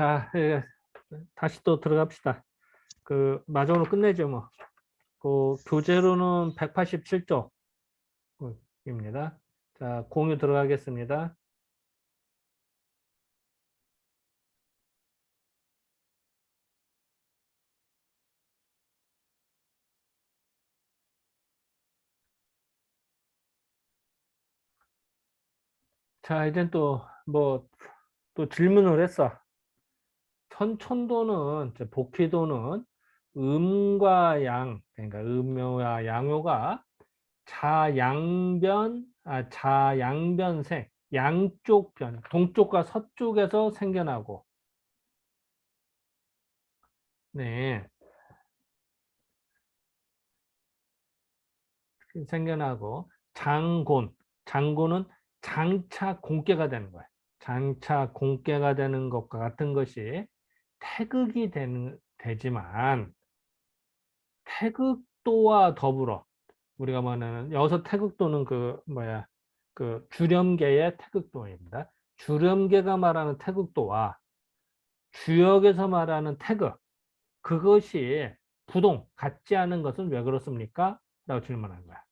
자, 다시 또 들어갑시다. 그 마저로 끝내죠, 뭐. 그 교재로는 187쪽입니다. 자, 공유 들어가겠습니다. 자, 이제 또 뭐 또 질문을 했어. 천천도는 복희도는 음과 양, 그러니까 음묘와 양묘가 자양변색, 양쪽 변, 동쪽과 서쪽에서 생겨나고, 네, 생겨나고, 장고는 장차 공개가 되는 거예요. 장차 공개가 되는 것과 같은 것이 태극이 되지만, 태극도와 더불어, 우리가 말하는, 여기서 태극도는 그 주렴계의 태극도입니다. 주렴계가 말하는 태극도와 주역에서 말하는 태극, 그것이 같지 않은 것은 왜 그렇습니까? 라고 질문한 거야.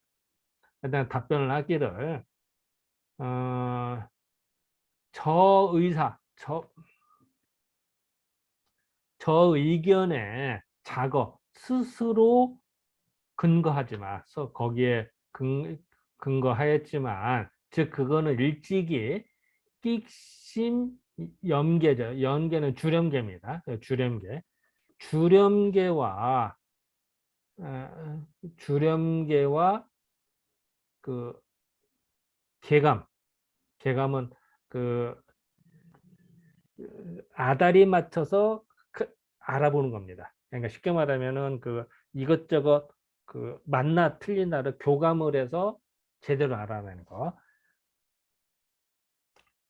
일단 답변을 하기를, 어, 저 의사, 저 의견에 스스로 근거하지 마. 거기에 근거하였지만, 즉, 그거는 일찍이 끽심 염계죠. 연계는 주렴계입니다. 주렴계. 주렴계와 주렴계와 그 계감은 그 아다리 맞춰서 알아보는 겁니다. 그러니까 쉽게 말하면은 그 이것저것 그 맞나 틀리나를 교감을 해서 제대로 알아내는 거.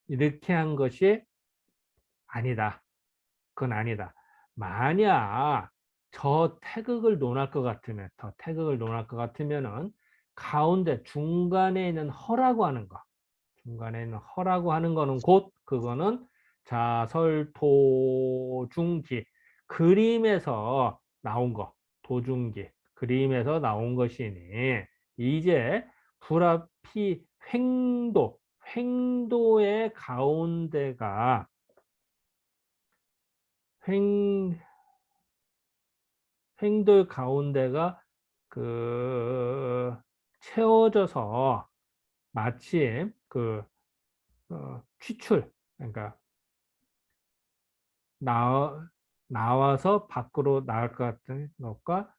이렇게 한 것이 아니다. 그건 아니다. 만약 더 태극을 논할 것 같으면은 가운데 중간에 있는 허라고 하는 거. 중간에 있는 허라고 하는 거는 곧 그거는 자설도중기 그림에서 나온 거. 도중기 그림에서 나온 것이니 이제 불합히 횡도의 가운데가 횡 횡도의 가운데가 그 채워져서 마치 취출 그러니까 나와서 밖으로 나갈 것 같은 것과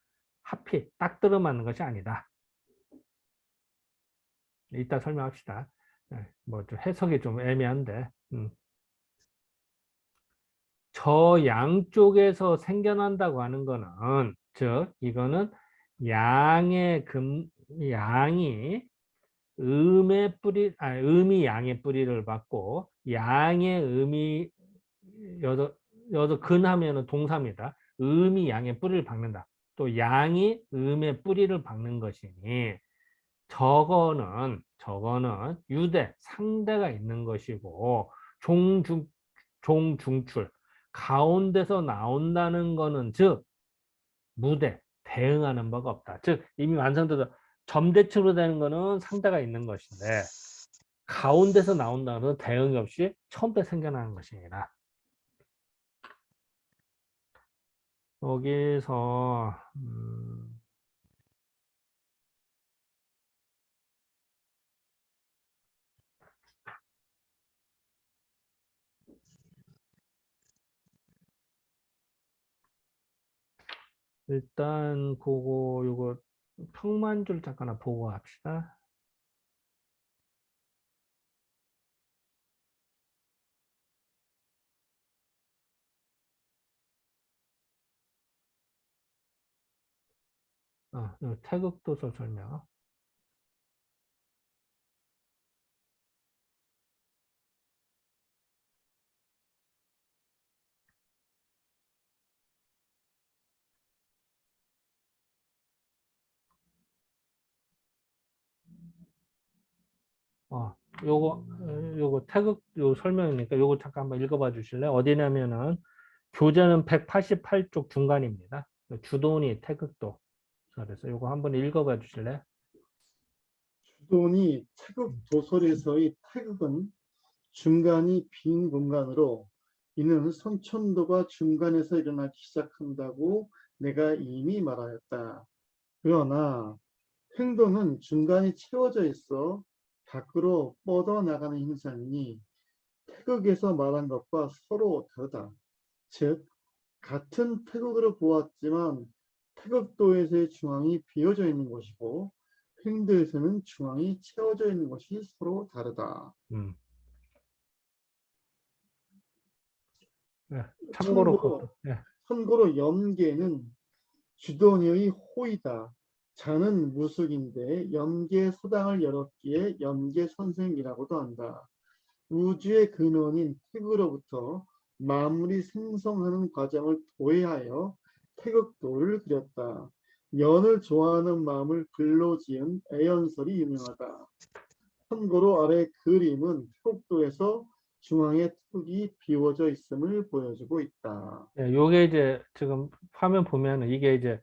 하필 딱 들어맞는 것이 아니다. 이따 설명합시다. 뭐좀 해석이 좀 애매한데 저 양쪽에서 생겨난다고 하는 거는 즉 이거는 양이 음이 양의 뿌리를 받고 양의 여기서 근하면은 동사입니다. 음이 양의 뿌리를 박는다. 또 양이 음의 뿌리를 박는 것이니 저거는 유대 상대가 있는 것이고 종중출 가운데서 나온다는 거는 즉 무대 대응하는 바가 없다. 즉 이미 완성돼서 점대칭으로 되는 거는 상대가 있는 것인데 가운데서 나온다는 것은 대응이 없이 처음부터 생겨나는 것입니다. 여기서 일단 요거 평만줄 잠깐 보고 합시다. 태극도서 설명. 요거 요거 태극 요 설명이니까 요거 잠깐 한번 읽어봐 주실래? 어디냐면은 교재는 188쪽 중간입니다. 주도니 태극도. 그래서 요거 한번 읽어봐 주실래? 주돈이 태극 도설에서의 태극은 중간이 빈 공간으로 이는 선천도가 중간에서 일어나기 시작한다고 내가 이미 말하였다. 그러나 행도는 중간이 채워져 있어 밖으로 뻗어나가는 현상이니 태극에서 말한 것과 서로 다르다. 즉 같은 태극으로 보았지만 태극도에서의 중앙이 비어져 있는 것이고 행도에서는 중앙이 채워져 있는 것이 서로 다르다. 네, 참고로 참고로 염계는 주돈이의 호이다. 자는 무속인데 염계 소당을 열었기에 염계 선생이라고도 한다. 우주의 근원인 태극으로부터 만물이 생성하는 과정을 도해하여 태극도를 그렸다. 연을 좋아하는 마음을 글로 지은 애연설이 유명하다. 참고로 아래 그림은 태극도에서 중앙에 태극이 비워져 있음을 보여주고 있다. 예, 요게 이제 지금 화면 보면은 이게 이제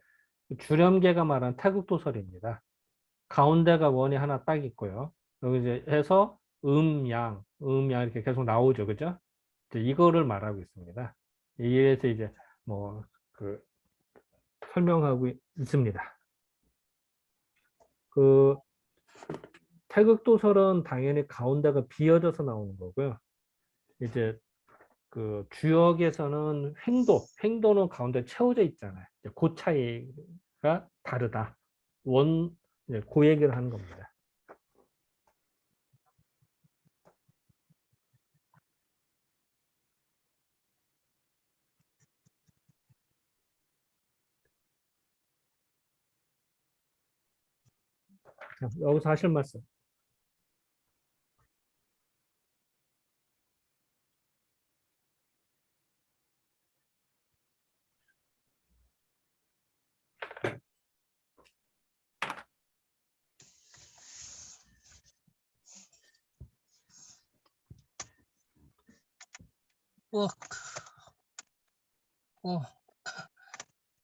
주렴계가 말한 태극도설입니다. 가운데가 원이 하나 딱 있고요. 여기 이제 해서 음양 이렇게 계속 나오죠. 그죠? 이제 이거를 말하고 있습니다. 이래서 이제 뭐 그 설명하고 있습니다. 그 태극도설은 당연히 가운데가 비어져서 나오는 거고요. 이제 그 주역에서는 횡도는 가운데 채워져 있잖아요. 이제 그 차이가 다르다. 이제 그 얘기를 하는 겁니다. 여기서 하실 말씀.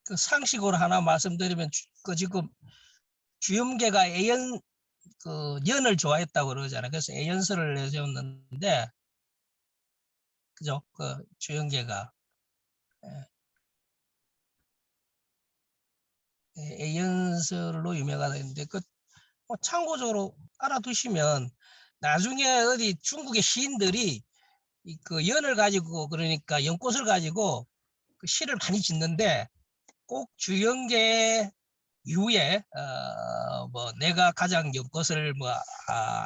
그 상식으로 하나 말씀드리면 그 지금 주염계가 연을 좋아했다고 그러잖아요. 그래서 애연설을 내세웠는데, 그죠? 그 주염계가 애연설로 유명하다는데, 뭐 참고적으로 알아두시면 나중에 어디 중국의 시인들이 그 연을 가지고, 그러니까 연꽃을 가지고 그 시를 많이 짓는데 꼭 주연계 이후에 뭐 내가 가장 연꽃을 뭐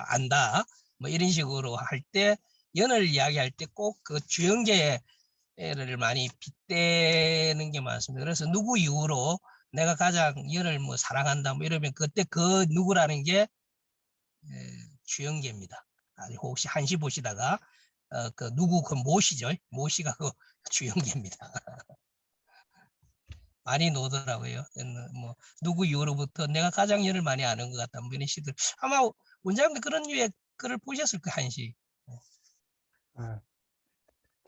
안다 뭐 이런 식으로 할 때 연을 이야기할 때 꼭 그 주연계를 많이 빗대는 게 많습니다. 그래서 누구 이후로 내가 가장 연을 뭐 사랑한다 뭐 이러면 그때 그 누구라는 게 주연계입니다. 혹시 한시 보시다가 그 누구 그 모시죠? 모시가 그 주연계입니다. 많이 노더라고요. 뭐 누구 이후로부터 내가 가장 연을 많이 아는 것 같다. 뭐 이런 시들 아마 원장님도 그런 류의 글을 보셨을 거 한시.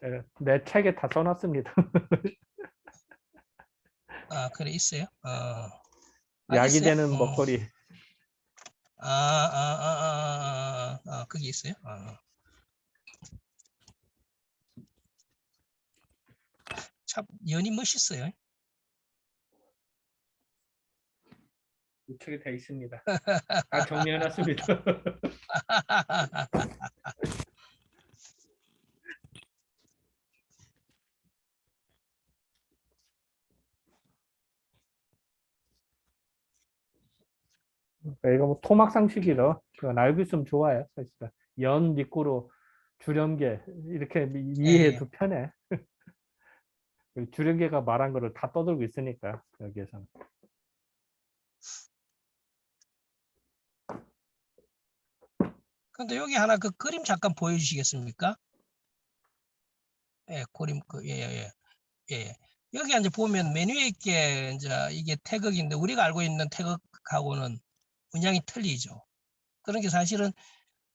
제가 내 책에 다 써놨습니다. 아 그래 있어요. 약이 있어요? 되는 먹거리. 그게 있어요. 참 연이 멋있어요. 이 책에 다 있습니다. 다 정리해놨습니다. 이거 뭐 토막상식이죠. 그건 알고 있으면 좋아요. 사실은 연 밑구로 주렴계 이렇게 이해해도 편해. 주렴계가 말한 거를 다 떠들고 있으니까 여기에서는. 근데 여기 하나 그 그림 잠깐 보여주시겠습니까? 예, 그림 예. 여기 이제 보면 메뉴에 있게 이제 이게 태극인데 우리가 알고 있는 태극하고는 문양이 틀리죠. 그런 게 사실은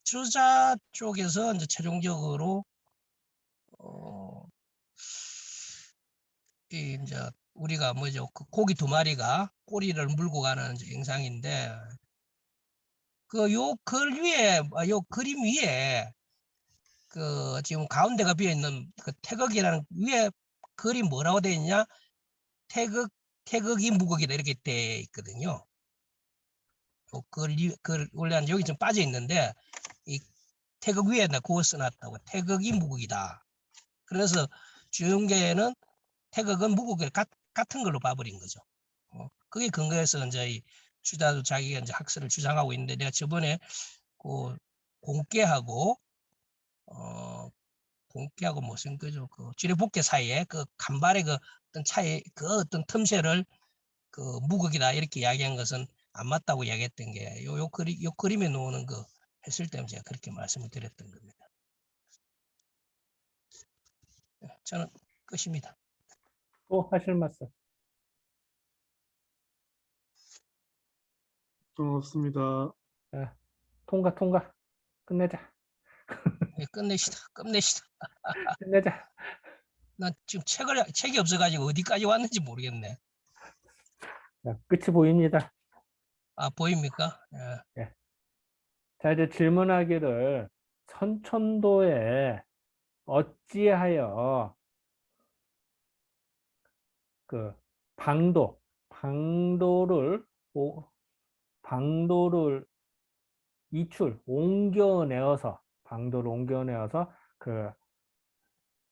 주자 쪽에서 이제 최종적으로 이 이제 우리가 뭐죠? 그 고기 두 마리가 꼬리를 물고 가는 이제 영상인데 그 요 글 위에 요 그림 위에 그 지금 가운데가 비어 있는 그 태극이라는 위에 글이 뭐라고 되어 있냐? 태극이 무극이다 이렇게 돼 있거든요. 글 원래 여기 좀 빠져 있는데 이 태극 위에다 그거 써놨다고 태극이 무극이다. 그래서 주영계는 태극은 무극을 같은 걸로 봐버린 거죠. 그게 근거해서 이제 이 주자도 자기가 이제 학설을 주장하고 있는데 내가 저번에 그 공ቄ하고 공ቄ하고 무슨 그죠 그 지뢰복개 사이에 그 간발의 그 어떤 차이 그 어떤 틈새를 그 무극이다 이렇게 이야기한 것은 안 맞다고 이야기했던 게 요 그림에 놓는 거 했을 때 제가 그렇게 말씀을 드렸던 겁니다. 저는 끝입니다. 또 하실 말씀. 없습니다. 자, 통과. 끝내자. 네, 끝내시다. 끝내자. 나 지금 책이 없어가지고 어디까지 왔는지 모르겠네. 자, 끝이 보입니다. 아 보입니까? 예. 자, 이제 질문하기를 선천도에 어찌하여 그 방도를 방도를 옮겨내어서 그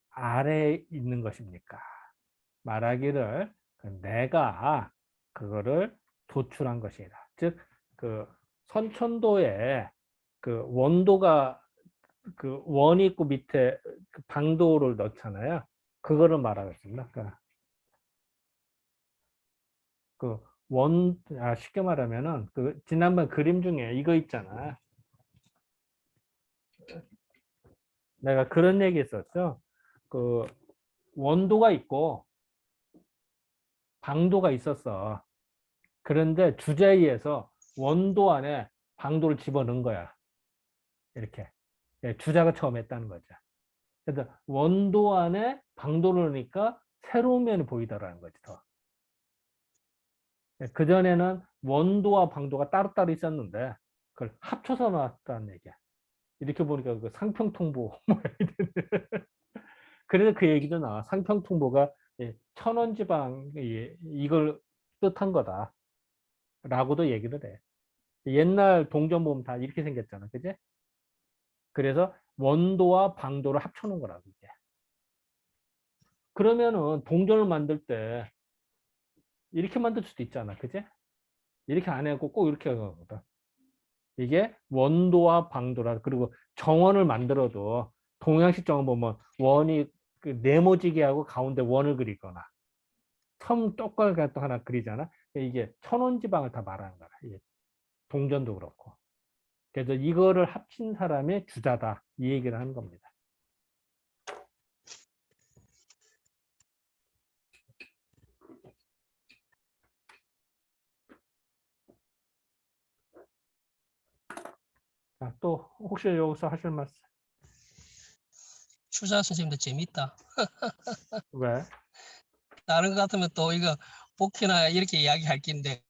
아래에 있는 것입니까? 말하기를 내가 그거를 도출한 것이다. 즉, 그 선천도에 그 원도가 그 원이 있고 밑에 그 방도를 넣잖아요. 그거를 말하겠습니다. 쉽게 말하면은 그 지난번 그림 중에 이거 있잖아. 내가 그런 얘기 했었죠. 그 원도가 있고 방도가 있었어. 그런데 주제의에서 원도 안에 방도를 집어넣은 거야. 이렇게. 주자가 처음 했다는 거죠. 그래서 원도 안에 방도를 넣으니까 새로운 면이 보이더라는 거지, 더. 그전에는 원도와 방도가 따로따로 있었는데 그걸 합쳐서 나왔다는 얘기야. 이렇게 보니까 그 상평통보. 그래서 그 얘기도 나와. 상평통보가 천원지방 이걸 뜻한 거다. 라고도 얘기를 해. 옛날 동전 보면 다 이렇게 생겼잖아. 그지? 그래서 원도와 방도를 합쳐놓은 거라고, 이게. 그러면은 동전을 만들 때 이렇게 만들 수도 있잖아. 그지? 이렇게 안 하고 꼭 이렇게 하거든. 이게 원도와 방도라. 그리고 정원을 만들어도 동양식 정원 보면 원이 그 네모지게 하고 가운데 원을 그리거나 섬 똑같은 또 하나 그리잖아. 이게 천원지방을 다 말하는 거야. 이게 동전도 그렇고. 그래서 이거를 합친 사람의 주자다. 이 얘기를 하는 겁니다. 자, 또 혹시 여기서 하실 말씀? 추자 선생님도 재밌다. 왜? 다른 거 같으면 또 이거 복희나 이렇게 이야기할 긴데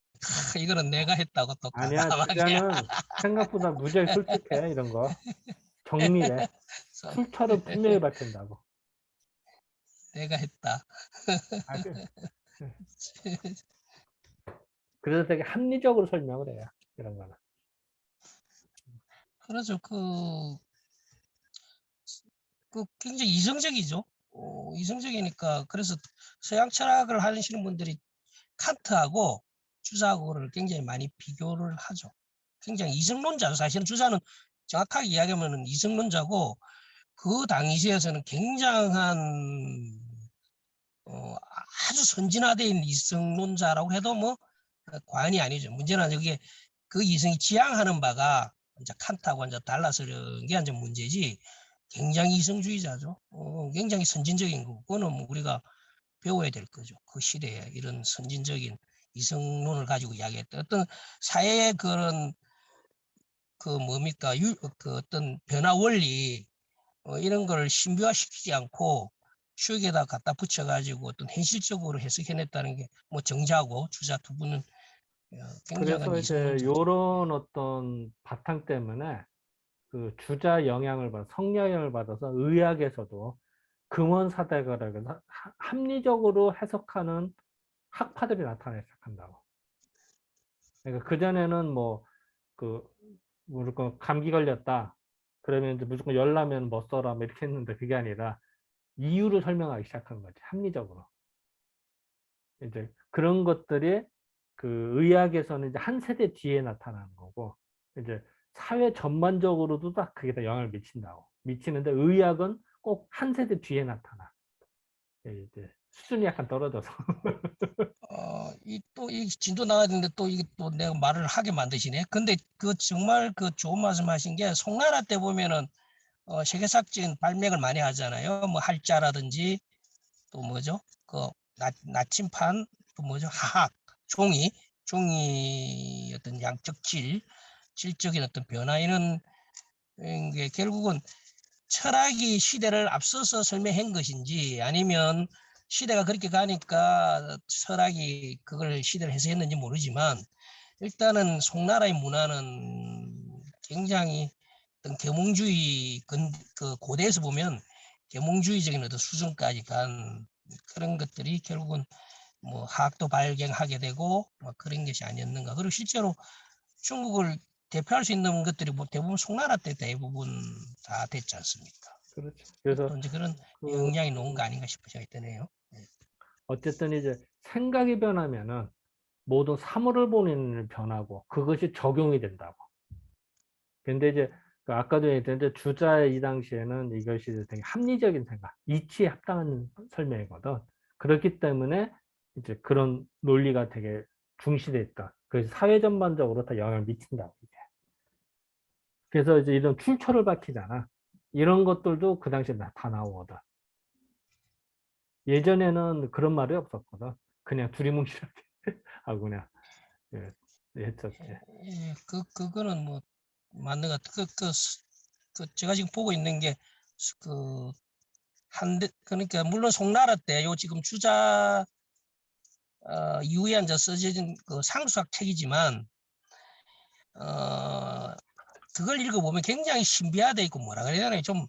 이거는 내가 했다고 또 아니야, 과감하게 주자는 생각보다 무지하게 솔직해, 이런 거. 정밀해. 출처를 분명히 밝힌다고. 내가 했다. 그래서 되게 합리적으로 설명을 해요, 이런 거는. 그렇죠. 그 굉장히 이성적이죠. 이성적이니까 그래서 서양 철학을 하시는 분들이 칸트하고 주자하고를 굉장히 많이 비교를 하죠. 굉장히 이성론자죠. 사실은 주자는 정확하게 이야기하면 이성론자고 그 당시에서는 굉장한 아주 선진화되어 있는 이성론자라고 해도 뭐 과언이 아니죠. 문제는 여기에 그 이성이 지향하는 바가 이제 칸트하고 이제 달라서 게 이제 문제지. 굉장히 이성주의자죠. 굉장히 선진적인 거고 그거는 뭐 우리가 배워야 될 거죠. 그 시대에 이런 선진적인 이성론을 가지고 이야기했던 어떤 사회의 그런 그 뭡니까 그 어떤 변화 원리 이런 걸 신비화시키지 않고 추억에다 갖다 붙여가지고 어떤 현실적으로 해석해냈다는 게 뭐 정자고 주자 두 분은 굉장한 그래서 이제 이성론자죠. 요런 어떤 바탕 때문에 그 주자 영향을 받아 성령을 받아서 의학에서도 근원사대가라고 해서 합리적으로 해석하는 학파들이 나타나기 시작한다고. 그러니까 그전에는 그 무조건 감기 걸렸다. 그러면 이제 무조건 열나면 뭐 써라 뭐 이렇게 했는데 그게 아니라 이유를 설명하기 시작한 거지. 합리적으로. 이제 그런 것들이 그 의학에서는 이제 한 세대 뒤에 나타나는 거고 이제 사회 전반적으로도 딱 그게 다 영향을 미친다고. 미치는데 의학은 꼭 한 세대 뒤에 나타나. 이제 수준이 약간 떨어져서. 이 진도 나가야 되는데 또 이게 또 내가 말을 하게 만드시네. 근데 그 정말 그 좋은 말씀하신 게 송나라 때 보면은 세계사적인 발명을 많이 하잖아요. 뭐 할자라든지 또 뭐죠? 그 나침판 또 뭐죠? 하학, 종이 어떤 양적 질적인 어떤 변화 이런 게 결국은 철학이 시대를 앞서서 설명한 것인지 아니면 시대가 그렇게 가니까 철학이 그걸 시대를 해석했는지 모르지만 일단은 송나라의 문화는 굉장히 어떤 계몽주의 그 고대에서 보면 계몽주의적인 어떤 수준까지 간 그런 것들이 결국은 뭐 화학도 발견하게 되고 뭐 그런 것이 아니었는가. 그리고 실제로 중국을 대표할 수 있는 것들이 뭐 대부분 송나라 때 대부분 다 됐지 않습니까? 그렇죠. 그래서 또 이제 그런 그 영향이 놓은 거 아닌가 싶은 생각이 드네요. 어쨌든 이제 생각이 변하면은 모든 사물을 보는 눈이 변하고 그것이 적용이 된다고. 근데 이제 그 아까도 얘기했는데 주자의 이 당시에는 이것이 되게 합리적인 생각, 이치에 합당한 설명이거든. 그렇기 때문에 이제 그런 논리가 되게 중시돼 있다. 그래서 사회 전반적으로 다 영향을 미친다고. 이게. 그래서 이제 이런 출처를 밝히잖아. 이런 것들도 그 당시에 다 나오거든. 예전에는 그런 말이 없었거든. 그냥 두리뭉실하게 하고 그냥 예, 했었지. 그거는 뭐 맞는 것 같아요. 제가 지금 보고 있는 게 그 그러니까 물론 송나라 때 요 지금 주자 이후에 이제 써진 그 상수학 책이지만 그걸 읽어보면 굉장히 신비화돼 있고 뭐라 그래야 되나 좀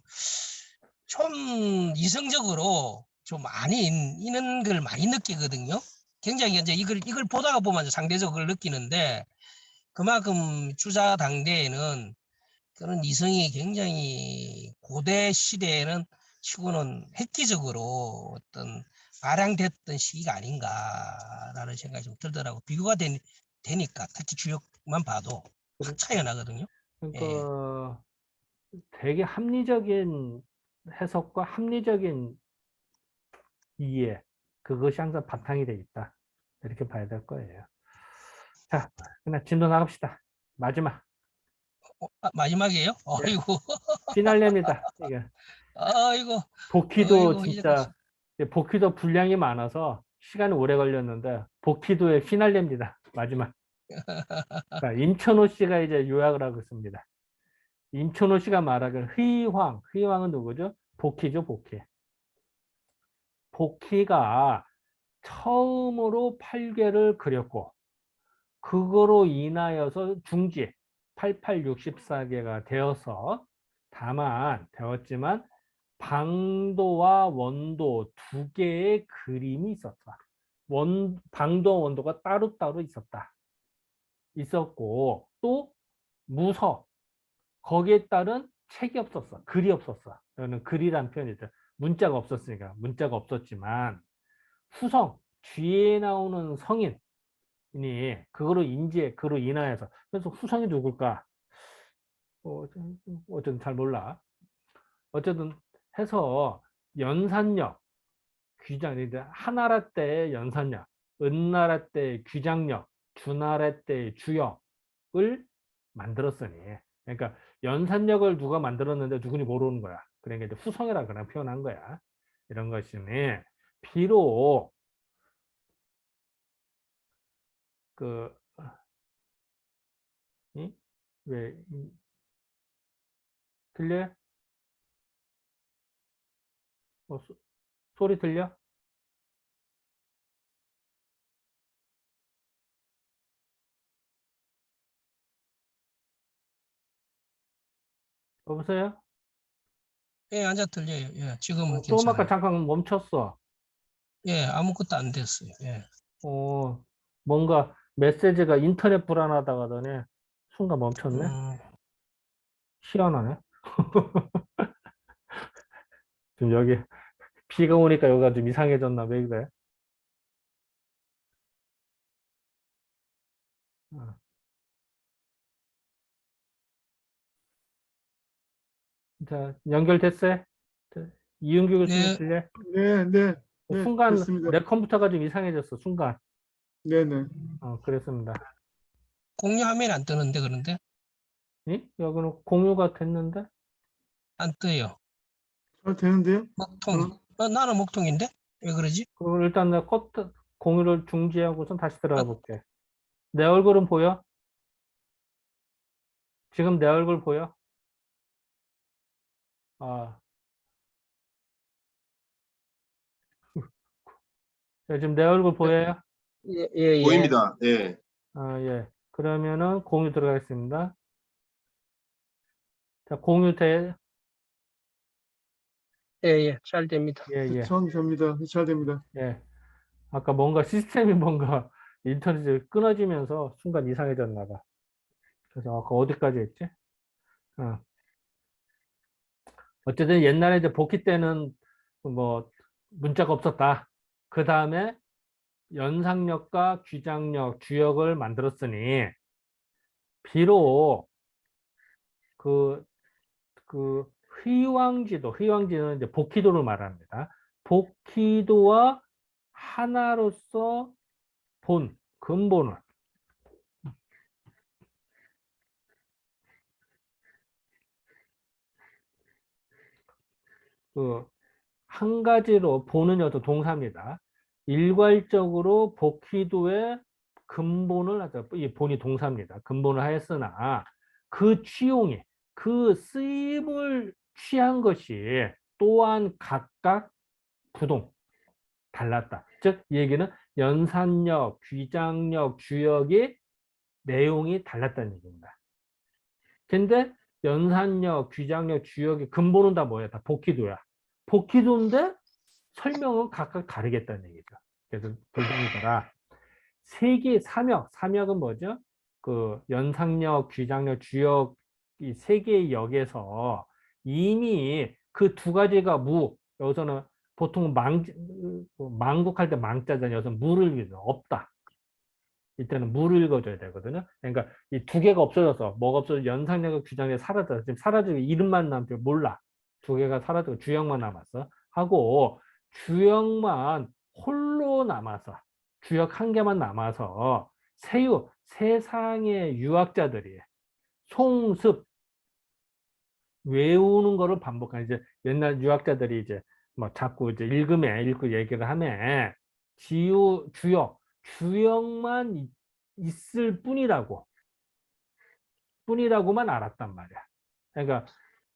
이성적으로 좀 아닌 걸 많이 느끼거든요. 굉장히 이제 이걸 보다가 보면 상대적으로 그걸 느끼는데 그만큼 주자 당대에는 그런 이성이 굉장히 고대 시대에는 치고는 획기적으로 어떤 발양됐던 시기가 아닌가라는 생각이 좀 들더라고. 비교가 되니까 특히 주역만 봐도 확 차이가 나거든요. 예. 그러니까 되게 합리적인 해석과 합리적인 이해, 그것이 항상 바탕이 돼 있다. 이렇게 봐야 될 거예요. 자, 그냥 진도 나갑시다. 마지막 마지막이에요? 예, 어이구, 피날레입니다. 이게 아이고, 복귀도 어이구, 진짜 복귀도 분량이 많아서 시간이 오래 걸렸는데 복귀도의 피날레입니다. 마지막. 자, 임천호 씨가 이제 요약을 하고 있습니다. 임천호 씨가 말하길 의황은 누구죠? 복희죠, 복희. 복희가 처음으로 8개를 그렸고 그거로 인하여서 중지 8864개가 되어서 다만 되었지만 방도와 원도 두 개의 그림이 있었다. 방도와 원도가 따로따로 있었고 또 무서 거기에 따른 책이 없었어. 글이 없었어. 이거는 글이란 표현이죠. 문자가 없었으니까 문자가 없었지만 후성 뒤에 나오는 성인이 그거로 그로 인하여서 그래서 후성이 누굴까? 어쨌든 잘 몰라. 어쨌든 해서 연산력 귀장인데 하나라 때의 연산력, 은나라 때의 귀장력, 주나라 때의 주역을 만들었으니 그러니까 연산력을 누가 만들었는데 누군지 모르는 거야. 그러니까 이제 후성이라 그냥 표현한 거야. 이런 것이니 비록 그 왜 들려요? 소리 들려? 여보세요? 예, 앉아 들려요. 예, 지금은 조금 아까 괜찮아요. 잠깐 멈췄어. 예, 아무것도 안 됐어요. 예. 뭔가 메시지가 인터넷 불안하다가 하더니 순간 멈췄네? 음, 희한하네. 지금 여기 비가 오니까 여기가 좀 이상해졌나? 왜 그래? 어. 자, 연결됐어요? 자, 이윤규 교수님 네, 들려? 네, 네, 네, 순간 됐습니다. 내 컴퓨터가 좀 이상해졌어. 순간. 네, 네. 그랬습니다. 공유 화면이 안 뜨는데, 그런데? 이? 여기는 공유가 됐는데? 안 떠요. 잘 되는데요? 먹통이. 나는 먹통인데? 왜 그러지? 그럼 일단 내가 공유를 중지하고선 다시 들어가 아, 볼게. 내 얼굴은 보여? 지금 내 얼굴 보여? 아, 자, 지금 내 얼굴 보여요? 예, 예, 예. 보입니다. 예. 예. 그러면은 공유 들어가겠습니다. 자, 공유 돼. 예, 예. 잘 됩니다. 예, 예, 전 됩니다. 잘 됩니다. 예. 아까 뭔가 시스템이 뭔가 인터넷이 끊어지면서 순간 이상해졌나 봐. 그래서 아까 어디까지 했지? 어. 어쨌든 옛날에 이제 복귀 때는 뭐 문자가 없었다. 그 다음에 연상력과 귀장력, 주역을 만들었으니 비록 그, 그 회왕지도는 이제 복희도를 말합니다. 복희도와 하나로서 근본은 한 가지로 보는 여도 동사입니다. 일괄적으로 복희도의 근본을 하자. 이 본이 동사입니다. 근본을 하였으나 그 취용이 그 쓰임을 취한 것이 또한 각각 부동 달랐다. 즉, 이 얘기는 연산력, 귀장력, 주역의 내용이 달랐다는 얘기입니다. 근데 연산력, 귀장력, 주역의 근본은 다 뭐야? 다 복희도야. 복희도인데 설명은 각각 다르겠다는 얘기죠. 그래서 돌덩이더라. 삼역은 뭐죠? 그 연상력, 귀장력, 주역 이 세 개의 역에서 이미 그 두 가지가 여기서는 보통 망국할 때 망자잖아요. 여기서 무를 위해서 없다. 이때는 무를 읽어줘야 되거든요. 그러니까 이 두 개가 없어져서 뭐가 없어져 연상력과 귀장력이 사라져. 지금 사라지고 이름만 남고 몰라. 두 개가 사라지고 주역만 남았어. 하고 주역만 홀로 남아서 주역 한 개만 남아서 세상의 유학자들이 송습 외우는 거를 반복하는 이제 옛날 유학자들이 이제 뭐 자꾸 이제 읽고 얘기를 하면 주역만 있을 뿐이라고만 알았단 말이야. 그러니까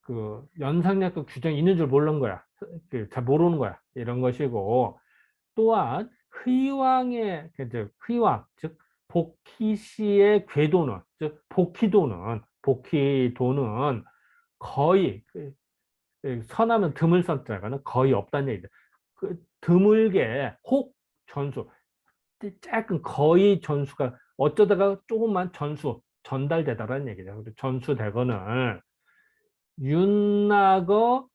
그 연상력과 규정이 있는 줄 모르는 거야. 잘 모르는 거야. 이런 것이고 또한 회왕의 회왕 즉 복희시의 궤도는 즉 복희도는 거의 선하면 드물선자가는 거의 없다는 얘기죠. 드물게 혹 전수 조금 거의 전수가 어쩌다가 조금만 전달되다라는 얘기죠. 전수되거는 윤낙어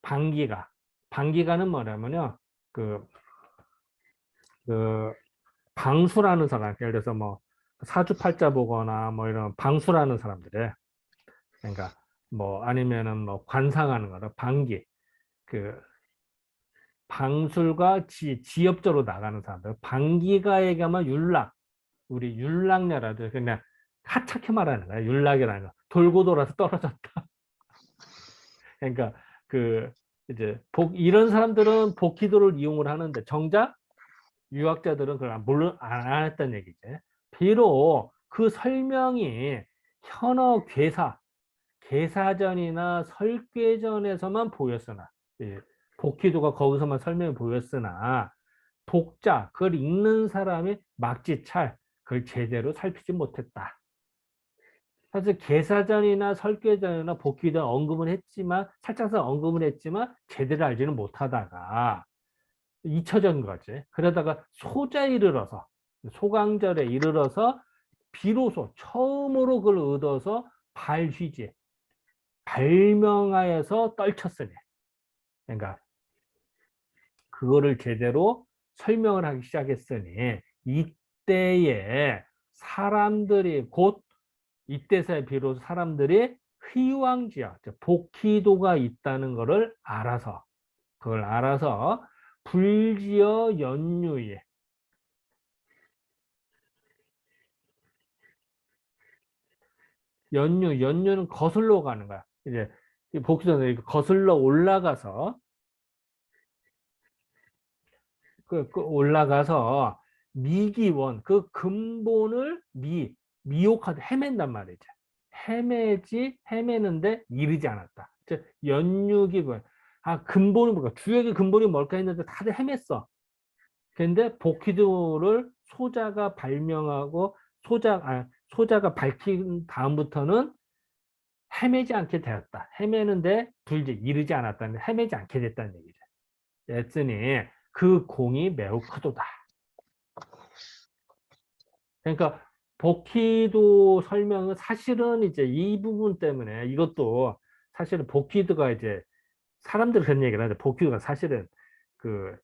방기가는 뭐냐면요. 그 방수라는 사람, 예를 들어서 뭐 사주팔자 보거나 뭐 이런 방수라는 사람들의 그러니까 뭐 아니면은 뭐 관상하는 거라 그 방술과 지엽적으로 나가는 사람들 방기가에게만 우리 율락녀라도 그냥 하찮게 말하는 거야. 율락이라는 거 돌고 돌아서 떨어졌다. 그러니까 이제 이런 사람들은 복희도를 이용을 하는데 정작 유학자들은 그걸 안 했다는 얘기지. 비록 그 설명이 현어 계사전이나 설궤전에서만 보였으나, 예, 복희도가 거기서만 설명이 보였으나 독자, 그걸 읽는 사람이 막지찰, 그걸 제대로 살피지 못했다. 사실 계사전이나 설궤전이나 복희도 언급은 했지만, 살짝서 언급은 했지만 제대로 알지는 못하다가 잊혀진 거지. 그러다가 소자에 이르러서, 소강절에 이르러서 비로소 처음으로 그걸 얻어서 발휘지, 발명하여서 떨쳤으니, 그러니까 그거를 제대로 설명을 하기 시작했으니, 이때에 사람들이 곧 이때서야 비로소 사람들이 회왕지역, 복희도가 있다는 것을 알아서, 그걸 알아서 불지어 연유에, 연유는 거슬러 가는 거야. 이제 복희도는 거슬러 올라가서, 그 올라가서 미기원, 그 근본을 미혹하다, 헤맨단 말이죠. 헤매는데 이르지 않았다. 즉 연육이군. 아, 근본은 뭘까? 주역의 근본이 뭘까 했는데 다들 헤맸어. 근데 복희도를 소자가 발명하고 소자가 밝힌 다음부터는 헤매지 않게 되었다. 헤매는데 이르지 않았다는, 헤매지 않게 됐다는 얘기죠. 했으니 그 공이 매우 크도다. 그러니까 복희도 설명은 사실은 이제 이 부분 때문에, 이것도 사실은 복희도가 이제 사람들 그런 얘기를 하죠. 복희도가 사실은 그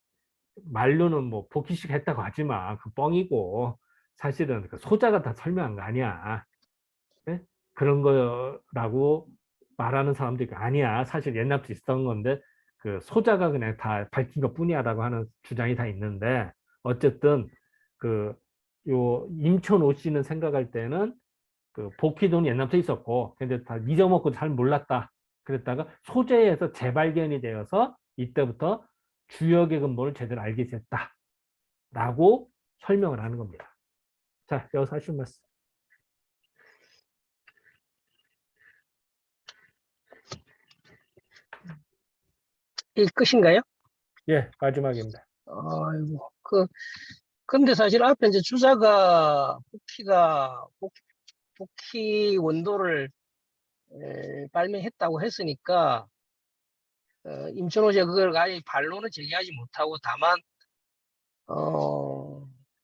말로는 뭐 복희식 했다고 하지만 그 뻥이고, 사실은 그 소자가 다 설명한 거 아니야. 네? 그런 거라고 말하는 사람도 있고, 아니야, 사실 옛날부터 있었던 건데 그 소자가 그냥 다 밝힌 것 뿐이야라고 하는 주장이 다 있는데, 어쨌든 그 요 임천오 씨는 생각할 때는 그 복희도는 옛날부터 있었고 근데 다 잊어먹고 잘 몰랐다. 그랬다가 소재에서 재발견이 되어서 이때부터 주역의 근본을 제대로 알게 됐다라고 설명을 하는 겁니다. 자, 여기서 하신 말씀. 이 끝인가요? 예, 마지막입니다. 아이고, 근데 사실 앞에 이제 주자가 복희 원도를 발명했다고 했으니까, 임천호제가 그걸 아예 반론을 제기하지 못하고 다만,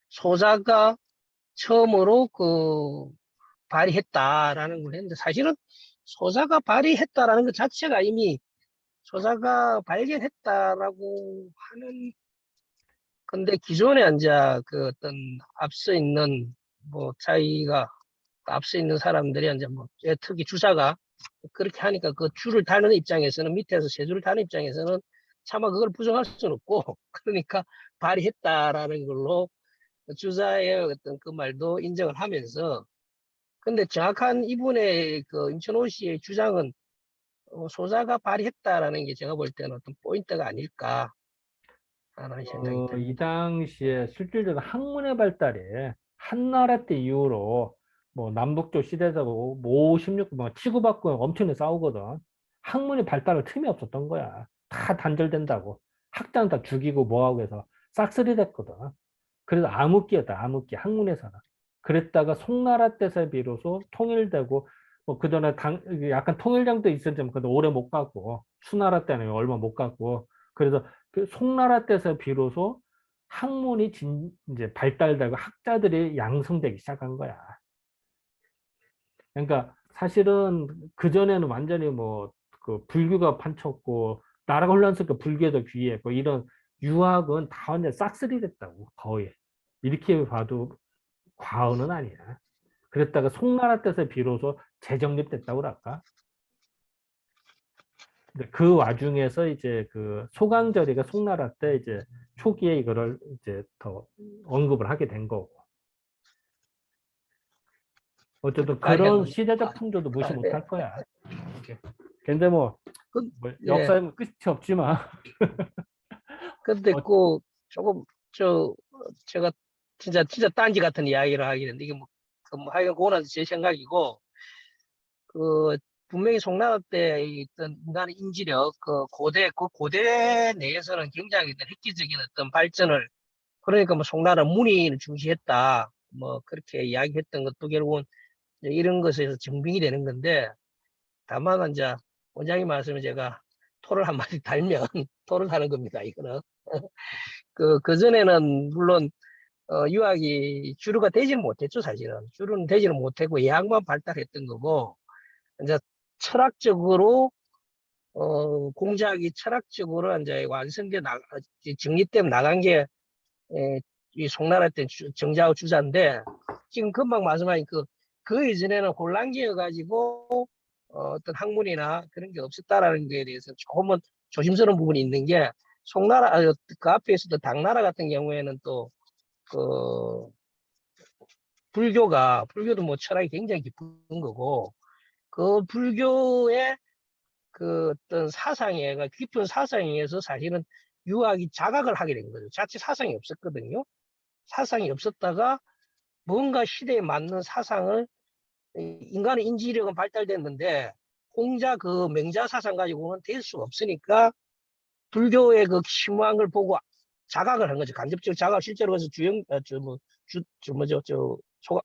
소자가 처음으로 발휘했다라는 걸 했는데, 사실은 소자가 발휘했다라는 것 자체가 이미 소자가 발견했다라고 하는 근데 기존에 이제 그 어떤 앞서 있는 뭐 자기가 앞서 있는 사람들이 이제 뭐 특히 주자가 그렇게 하니까 그 줄을 타는 입장에서는 밑에서 세 줄을 타는 입장에서는 차마 그걸 부정할 수는 없고 그러니까 발휘했다라는 걸로 주자의 어떤 그 말도 인정을 하면서 근데 정확한 이분의 그 임천호 씨의 주장은 소자가 발휘했다라는 게 제가 볼 때는 어떤 포인트가 아닐까 하는 생각이 이 듭니다. 당시에 실질적으로 학문의 발달이 한나라 때 이후로 뭐 남북조 시대에서 뭐 56, 뭐 치고받고 엄청나게 싸우거든. 학문이 발달할 틈이 없었던 거야. 다 단절된다고. 학자는 다 죽이고 뭐하고 해서 싹쓸이 됐거든. 그래서 암흑기였다, 암흑기, 학문에서는. 그랬다가 송나라 때서 비로소 통일되고, 뭐 그전에 약간 통일장도 있었지만 그래도 오래 못 갔고, 수나라 때는 얼마 못 갔고, 그래서 그 송나라 때서 비로소 학문이 이제 발달되고 학자들이 양성되기 시작한 거야. 그러니까 사실은 그전에는 완전히 뭐 그 불교가 판쳤고, 나라가 혼란스럽게 불교도 귀했고, 이런 유학은 다 완전 싹쓸이 됐다고, 거의. 이렇게 봐도 과언은 아니야. 그랬다가 송나라 때서 비로소 재정립됐다고 그럴까? 근데 그 와중에서 이제 그 소강절이가 송나라 때 이제 초기에 이거를 이제 더 언급을 하게 된 거고. 어쨌든 그런 시대적 풍조도 무시 못할 거야. 근데 뭐 예. 역사에는 끝이 없지만 근데 조금 제가 진짜 딴지 같은 이야기를 하긴 했는데 이게 뭐 하여간 그거는 제 생각이고 분명히 송나라 때 있던 인간의 인지력, 그 고대 내에서는 굉장히 어떤 획기적인 어떤 발전을, 그러니까 뭐 송나라 문의를 중시했다. 뭐 그렇게 이야기했던 것도 결국은 이제 이런 것에서 증빙이 되는 건데, 다만 이제 원장님 말씀을 제가 토를 한마디 달면 토를 하는 겁니다. 이거는. 그전에는 물론 유학이 주류가 되지는 못했죠, 사실은. 주류는 되지는 못했고 예학만 발달했던 거고, 이제 철학적으로 공작이 철학적으로 이제 완성돼 정립되면 나간 게 이 송나라 때 정자와 주자인데, 지금 금방 말씀하신 그 이전에는 혼란기여 가지고 어떤 학문이나 그런 게 없었다라는 거에 대해서 조금은 조심스러운 부분이 있는 게, 송나라 그 앞에 있었던 당나라 같은 경우에는 또 그 불교도 뭐 철학이 굉장히 깊은 거고, 그 불교의 그 어떤 사상에, 깊은 사상에 의해서 사실은 유학이 자각을 하게 된 거죠. 자체 사상이 없었거든요. 사상이 없었다가 뭔가 시대에 맞는 사상을, 인간의 인지력은 발달됐는데 공자 그 맹자 사상 가지고는 될 수가 없으니까 불교의 그 심오한 걸 보고 자각을 한 거죠. 간접적 자각. 실제로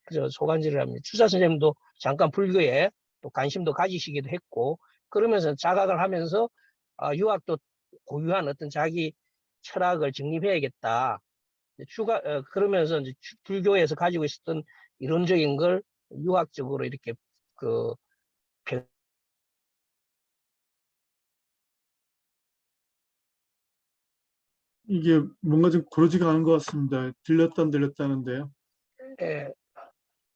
그래서 소간지를 합니다. 추자 선생님도 잠깐 불교에 또 관심도 가지시기도 했고, 그러면서 자각을 하면서 유학도 고유한 어떤 자기 철학을 정립해야겠다. 그러면서 이제 불교에서 가지고 있었던 이론적인 걸 유학적으로 이렇게 그 이게 뭔가 좀 고르지가 않은 것 같습니다. 들렸다 안 들렸다 하는데요. 예.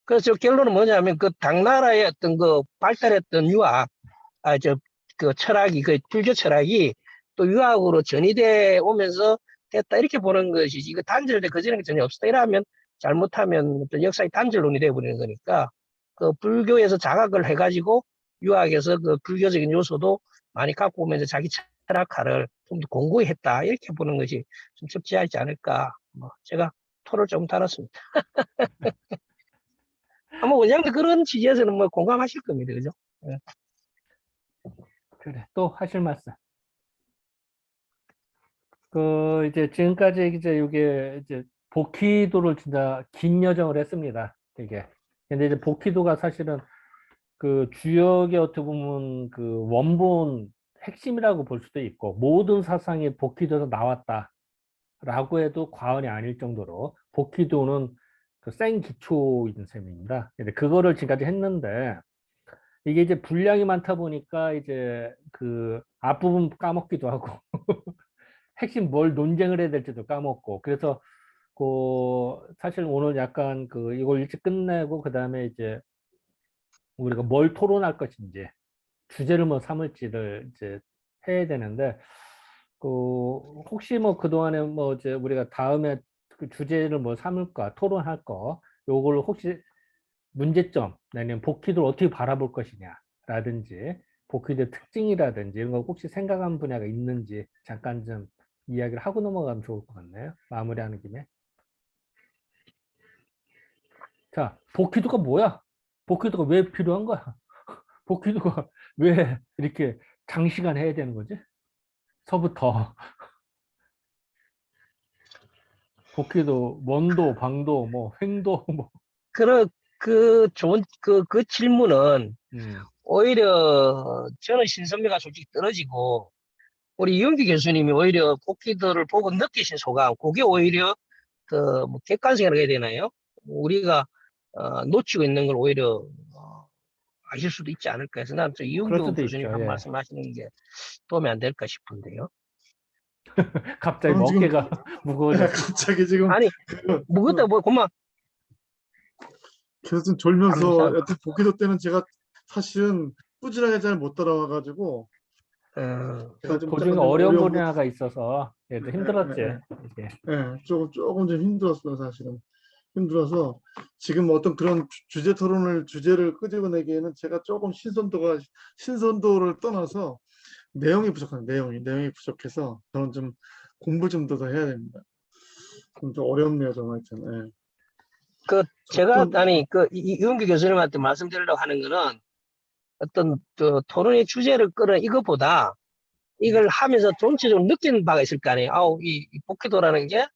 그래서 결론은 뭐냐면 그 당나라의 어떤 그 발달했던 유학, 그 철학이, 그 불교 철학이 또 유학으로 전이돼 오면서 됐다, 이렇게 보는 것이지, 이거 단절돼 그전에 전혀 없었다 이러면 잘못하면 어떤 역사의 단절론이 되어버리는 거니까, 그 불교에서 자각을 해가지고 유학에서 그 불교적인 요소도 많이 갖고 오면서 자기 철학화를 좀 더 공고히 했다, 이렇게 보는 것이 좀 적절하지 않을까. 뭐 제가 토를 좀 달았습니다. 아마 원장도 그런 취지에서는 뭐 공감하실 겁니다. 그죠? 예. 그래. 또 하실 말씀. 이제 지금까지 이제 이게 이제 복귀도를 진짜 긴 여정을 했습니다. 이게. 근데 이제 복귀도가 사실은 그 주역의 어떻게 보면 그 원본 핵심이라고 볼 수도 있고, 모든 사상이 복귀도에서 나왔다라고 해도 과언이 아닐 정도로 복귀도는 그 센 기초인 셈입니다. 근데 그거를 지금까지 했는데, 이게 이제 분량이 많다 보니까 이제 그 앞부분 까먹기도 하고 핵심 뭘 논쟁을 해야 될지도 까먹고, 그래서 사실 오늘 약간 이걸 일찍 끝내고 그 다음에 이제 우리가 뭘 토론할 것인지, 주제를 뭐 삼을지를 이제 해야 되는데, 혹시 뭐 그동안에 뭐 이제 우리가 다음에 그 주제를 뭐 삼을까, 토론할 거, 요걸 혹시 문제점, 아니면 복귀도를 어떻게 바라볼 것이냐라든지, 복귀도의 특징이라든지 이런 거 혹시 생각한 분야가 있는지 잠깐 좀 이야기를 하고 넘어가면 좋을 것 같네요. 마무리하는 김에. 자, 복귀도가 뭐야? 복귀도가 왜 필요한 거야? 복귀도가 왜 이렇게 장시간 해야 되는 거지? 서부터 복귀도, 원도, 방도, 뭐 횡도, 뭐. 그 질문은 음, 오히려 저는 신선미가 솔직히 떨어지고, 우리 이용기 교수님이 오히려 복귀도를 보고 느끼신 소감, 그게 오히려 뭐 객관성이라고 해야 되나요? 우리가 놓치고 있는 걸 오히려 아실 수도 있지 않을까 해서, 나는 또 그럴 이용규 수도 교수님 있죠. 한 예. 말씀 하시는 게 도움이 안 될까 싶은데요. 갑자기 저는 지금 어깨가 무거워졌어. 갑자기 지금 아니, 그, 뭐 그만 교수 졸면서 감사. 여태 복귀도 때는 제가 사실은 꾸준하게 잘 못 따라와가지고 제가 좀 도중에 약간 좀 어려운 어려운 분야가 있어서 좀 힘들었지. 이게. 조금 좀 힘들었어요. 사실은 힘들어서 지금 어떤 그런 주제를 끄집어내기에는 제가 조금 신선도를 떠나서 내용이 부족해서 저는 좀 공부 좀 더 해야 됩니다. 좀 어렵네요, 정말. 예. 제가 좀, 이용규 교수님한테 말씀드리려고 하는 거는, 어떤 토론의 주제를 끌어 이것보다 이걸 하면서 전체적으로 느끼는 바가 있을 거 아니에요. 아우, 이 복귀도라는 게,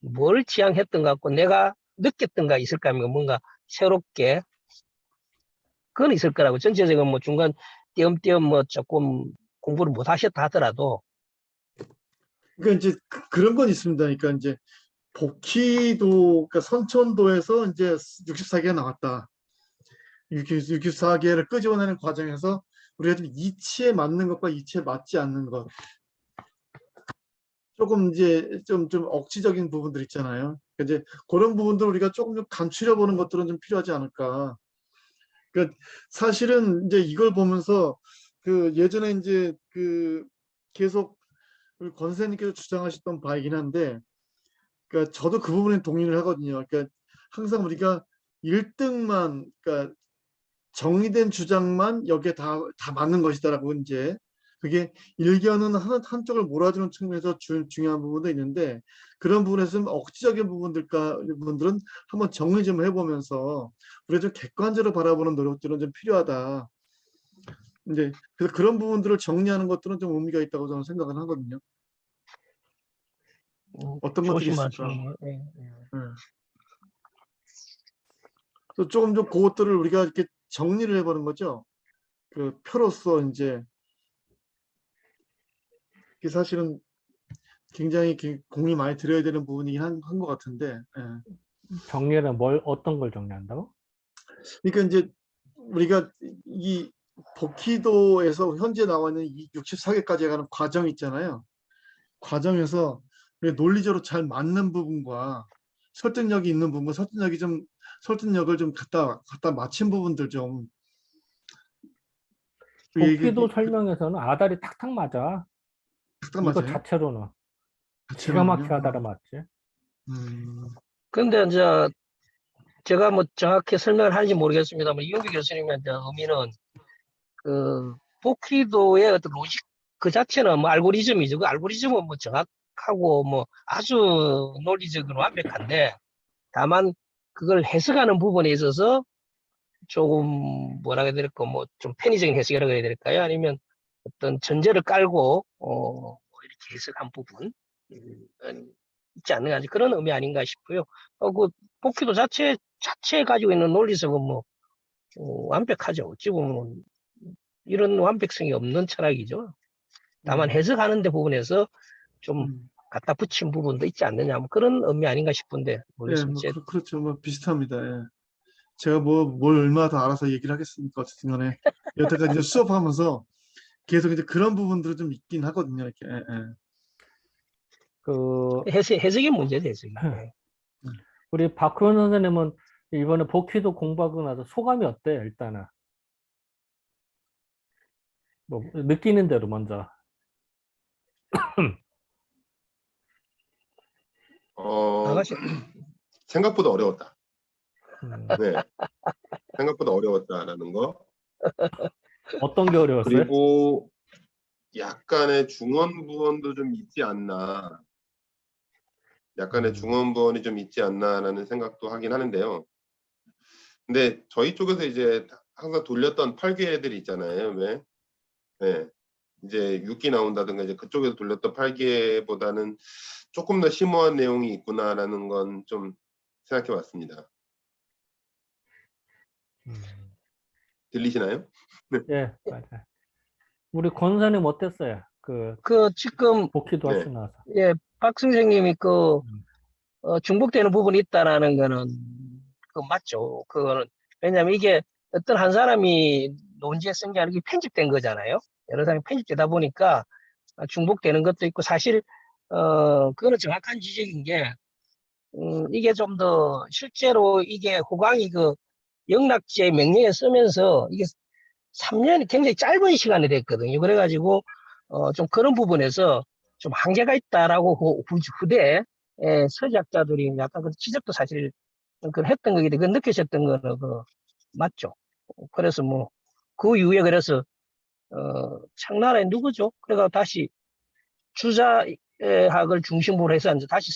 뭘 지향했던 것 같고 내가 느꼈던 가 있을 거 아닙니까? 뭔가 새롭게. 그건 있을 거라고. 전체적으로 뭐 중간 띄엄띄엄 뭐 조금 공부를 못 하셨다 하더라도, 그러니까 이제 그런 건 있습니다. 그러니까 이제 복희도, 그러니까 선천도에서 이제 64개가 나왔다. 64개를 끄집어내는 과정에서 우리가 좀 이치에 맞는 것과 이치에 맞지 않는 것, 조금 이제 좀 억지적인 부분들 있잖아요. 그러니까 이제 그런 부분들 우리가 조금 좀 감추려 보는 것들은 좀 필요하지 않을까. 그러니까 사실은 이제 이걸 보면서 그 예전에 이제 그 계속 우리 권 선생님께서 주장하셨던 바이긴 한데, 그러니까 저도 그 부분에 동의를 하거든요. 그러니까 항상 우리가 1등만, 그러니까 정의된 주장만 여기에 다 맞는 것이다라고, 이제 그게 일견은 한쪽을 몰아주는 측면에서 중요한 부분도 있는데, 그런 부분에서 좀 억지적인 부분들은 한번 정리 좀 해보면서 우리가 좀 객관적으로 바라보는 노력들은 좀 필요하다. 이제 그래서 그런 부분들을 정리하는 것들은 좀 의미가 있다고 저는 생각을 하거든요. 어떤 것들이 좋으신 있을까? 말씀이에요. 예, 예. 네. 또 조금 좀 그것들을 우리가 이렇게 정리를 해보는 거죠. 그 표로서 이제 그게 사실은 굉장히 공이 많이 들어야 되는 부분이긴 한 것 같은데. 예. 정리는 어떤 걸 정리한다고? 그러니까 이제 우리가 이 복희도에서 현재 나와 있는 이 64개까지 가는 과정 있잖아요. 과정에서 우리가 논리적으로 잘 맞는 부분과 설득력이 있는 부분, 설득력을 좀 갖다 맞춘 부분들 좀. 복귀도 설명에서는 아다리 탁탁 맞아. 딱 이거 맞아요. 자체로는 기가 막히게 아다리 자체로는요. 맞지. 음, 근데 이제 제가 뭐 정확히 설명을 하는지 모르겠습니다만 이용규 교수님의 이제 의미는 그 복귀도의 어떤 로직 그 자체는 뭐 알고리즘이죠. 그 알고리즘은 뭐 정확하고 뭐 아주 논리적으로 완벽한데 다만 그걸 해석하는 부분에 있어서 조금 뭐라 해야 될까 뭐 좀 편의적인 해석이라고 해야 될까요? 아니면 어떤 전제를 깔고 뭐 이렇게 해석한 부분 있지 않는가 그런 의미 아닌가 싶고요. 그 복귀도 자체에 가지고 있는 논리성은 뭐 완벽하죠. 어찌 보면 이런 완벽성이 없는 철학이죠. 다만 해석하는 데 부분에서 좀 음. 갖다 붙인 부분도 있지 않느냐 뭐 그런 의미 아닌가 싶은데 예, 모르겠습니다. 뭐 그렇죠. 뭐 비슷합니다. 예. 제가 뭐 뭘 얼마나 더 알아서 얘기를 하겠습니까? 어쨌든 간에 여태까지 이제 수업하면서 계속 이제 그런 부분들은 좀 있긴 하거든요. 이렇게. 예, 예. 그 해석의 문제죠, 해석이. 예. 우리 박훈 선생님은 이번에 복귀도 공부하고 나서 소감이 어때? 일단은 뭐 느끼는 대로 먼저. 나가시 생각보다 어려웠다. 음, 네, 생각보다 어려웠다라는 거. 어떤 게 어려웠어요? 그리고 약간의 중언부언도 좀 있지 않나. 약간의 중언부언이 좀 있지 않나라는 생각도 하긴 하는데요. 근데 저희 쪽에서 이제 항상 돌렸던 8개들이 있잖아요. 왜? 네. 이제 6기 나온다든가 이제 그쪽에서 돌렸던 8개보다는 조금 더 심오한 내용이 있구나라는 건 좀 생각해 봤습니다. 들리시나요? 예, 맞아요. 우리 권 선생님 어땠어요? 그 그 지금 복귀도 네. 하시고 나서. 예, 박 선생님이 그 음, 중복되는 부분이 있다라는 거는 그 맞죠. 그거는 왜냐하면 이게 어떤 한 사람이 논지에 쓴 게 아니고 편집된 거잖아요. 여러 사람이 편집되다 보니까 중복되는 것도 있고 사실 그거는 정확한 지적인 게 이게 좀 더 실제로 이게 호강이 그 영락제 명령에 쓰면서 이게 3년이 굉장히 짧은 시간이 됐거든요. 그래가지고 좀 그런 부분에서 좀 한계가 있다라고 후대에 서작자들이 약간 그 지적도 사실 그 했던 거기 때문에 그 느끼셨던 거는 그 맞죠. 그래서 뭐 그 이후에 그래서 청나라에 누구죠? 그래가 다시 주자학을 중심으로 해서 이제 다시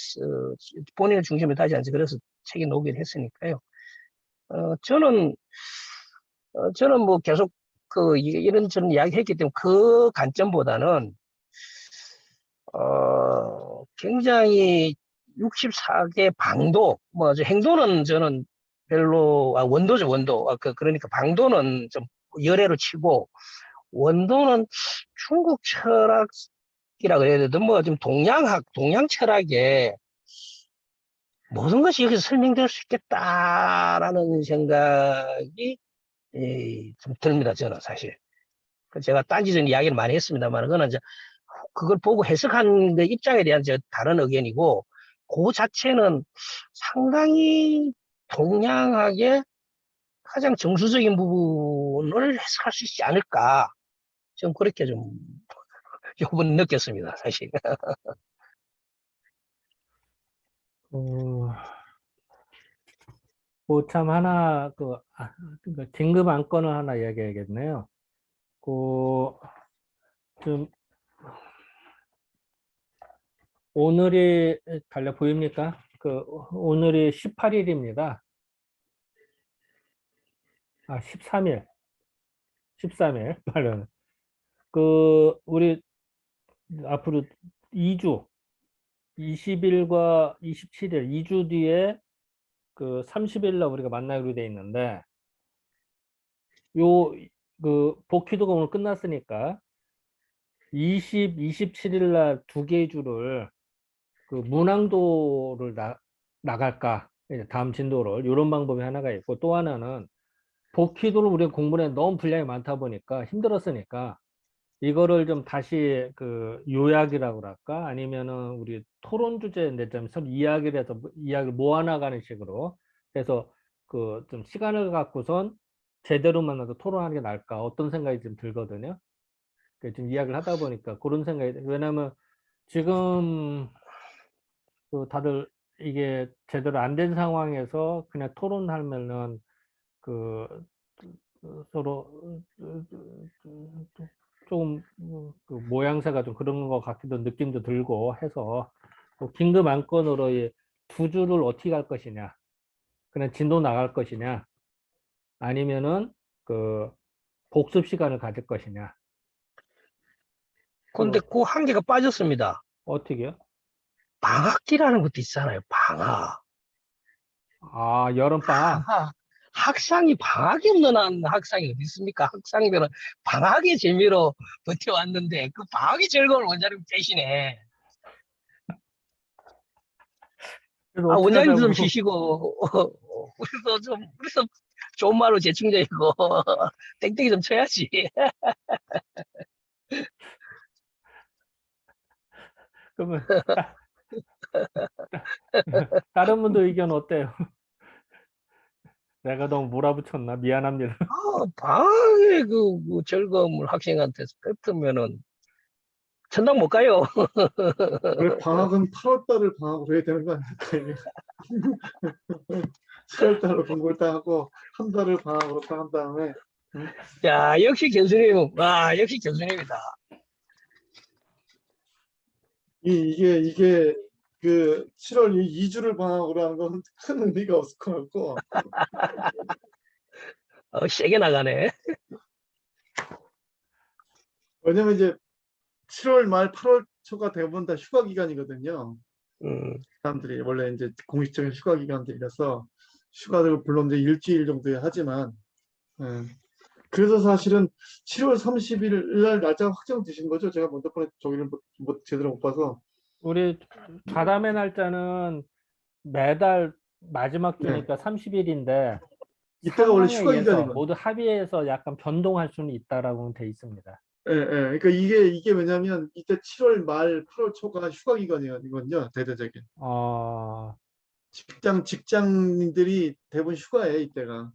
본인을 중심으로 다시 이제 그래서 책이 나오긴 했으니까요. 저는 저는 뭐 계속 이런 저는 이야기했기 때문에 그 관점보다는 굉장히 64개 방도, 뭐, 행도는 저는 별로, 원도죠, 원도. 그러니까 방도는 좀 열애로 치고, 원도는 중국 철학이라 그래야 되든, 뭐, 좀 동양 철학에 모든 것이 여기서 설명될 수 있겠다라는 생각이 좀 듭니다, 저는 사실. 제가 딴짓은 이야기를 많이 했습니다만, 그거는 이제 그걸 보고 해석한 그 입장에 대한 다른 의견이고, 그 자체는 상당히 동양학의 가장 정수적인 부분을 해석할 수 있지 않을까. 좀 그렇게 좀 요번 느꼈습니다, 사실. 참 하나 긴급 안건을 하나 이야기해야겠네요. 좀 오늘이 달려 보입니까? 오늘이 18일입니다. 13일. 13일. 말은. 우리 앞으로 2주, 20일과 27일, 2주 뒤에 30일 날 우리가 만나기로 돼 있는데, 복귀도가 오늘 끝났으니까, 27일 날 두 개의 주를 문항도를 나갈까? 이제 다음 진도를. 이런 방법이 하나가 있고, 또 하나는 복귀도를 우리가 공부에 너무 분량이 많다 보니까 힘들었으니까 이거를 좀 다시 요약이라고 그럴까? 아니면은 우리 토론 주제인데 좀 서로 이야기를 해서 이야기를 모아나가는 식으로 해서 좀 시간을 갖고선 제대로 만나서 토론하는 게 나을까? 어떤 생각이 좀 들거든요. 좀 이야기를 하다 보니까 그런 생각이, 왜냐면 지금 다들 이게 제대로 안 된 상황에서 그냥 토론하면은 그 서로 조금 모양새가 좀 그런 것 같기도 느낌도 들고 해서 긴급 안건으로 이 두 주를 어떻게 할 것이냐, 그냥 진도 나갈 것이냐, 아니면은 복습 시간을 가질 것이냐. 근데 그 한계가 빠졌습니다. 어떻게요? 방학기라는 것도 있잖아요, 방학. 여름방학. 학상이 방학이 없는 학상이 어디 있습니까? 학상들은 방학의 재미로 버텨왔는데 그 방학의 즐거움을 원장님 대신에 그래서 어떻게 원장님도 좀 하자고. 쉬시고 우리도 좋은 말로 재충전이고 땡땡이 좀 쳐야지. 그러면 다른 분들 의견 어때요? 내가 너무 몰아붙였나? 미안합니다. 방학의 그 즐거움을 학생한테 뺏으면은 천당 못 가요. 왜 방학은 8월 달을 방학으로 해야 되는 거 아닙니까? 이게? 7월 달로 공부를 딱 하고 한 달을 방학으로 딱 한 다음에 야, 역시 교수님. 와, 역시 교수님이다. 이게 그 7월 2주를 방학으로 하는 건 큰 의미가 없을 것 같고 세게 나가네. 왜냐면 이제 7월 말 8월 초가 대부분 다 휴가 기간이거든요. 사람들이 원래 이제 공식적인 휴가 기간들이라서 휴가를 물론 이제 일주일 정도에 하지만 그래서 사실은 7월 30일 날 날짜가 확정되신 거죠? 제가 먼저 저기를 제대로 못 봐서. 우리 좌담의 날짜는 매달 마지막 네. 주니까 30일인데 이때가 원래 상황에 휴가 의해서 기간이거든요. 모두 합의해서 약간 변동할 수는 있다라고 돼 있습니다. 예, 예. 그러니까 이게 왜냐면 이때 7월 말 8월 초가 휴가 기간이거든요. 대대적인. 직장인들이 대부분 휴가예요, 이때가.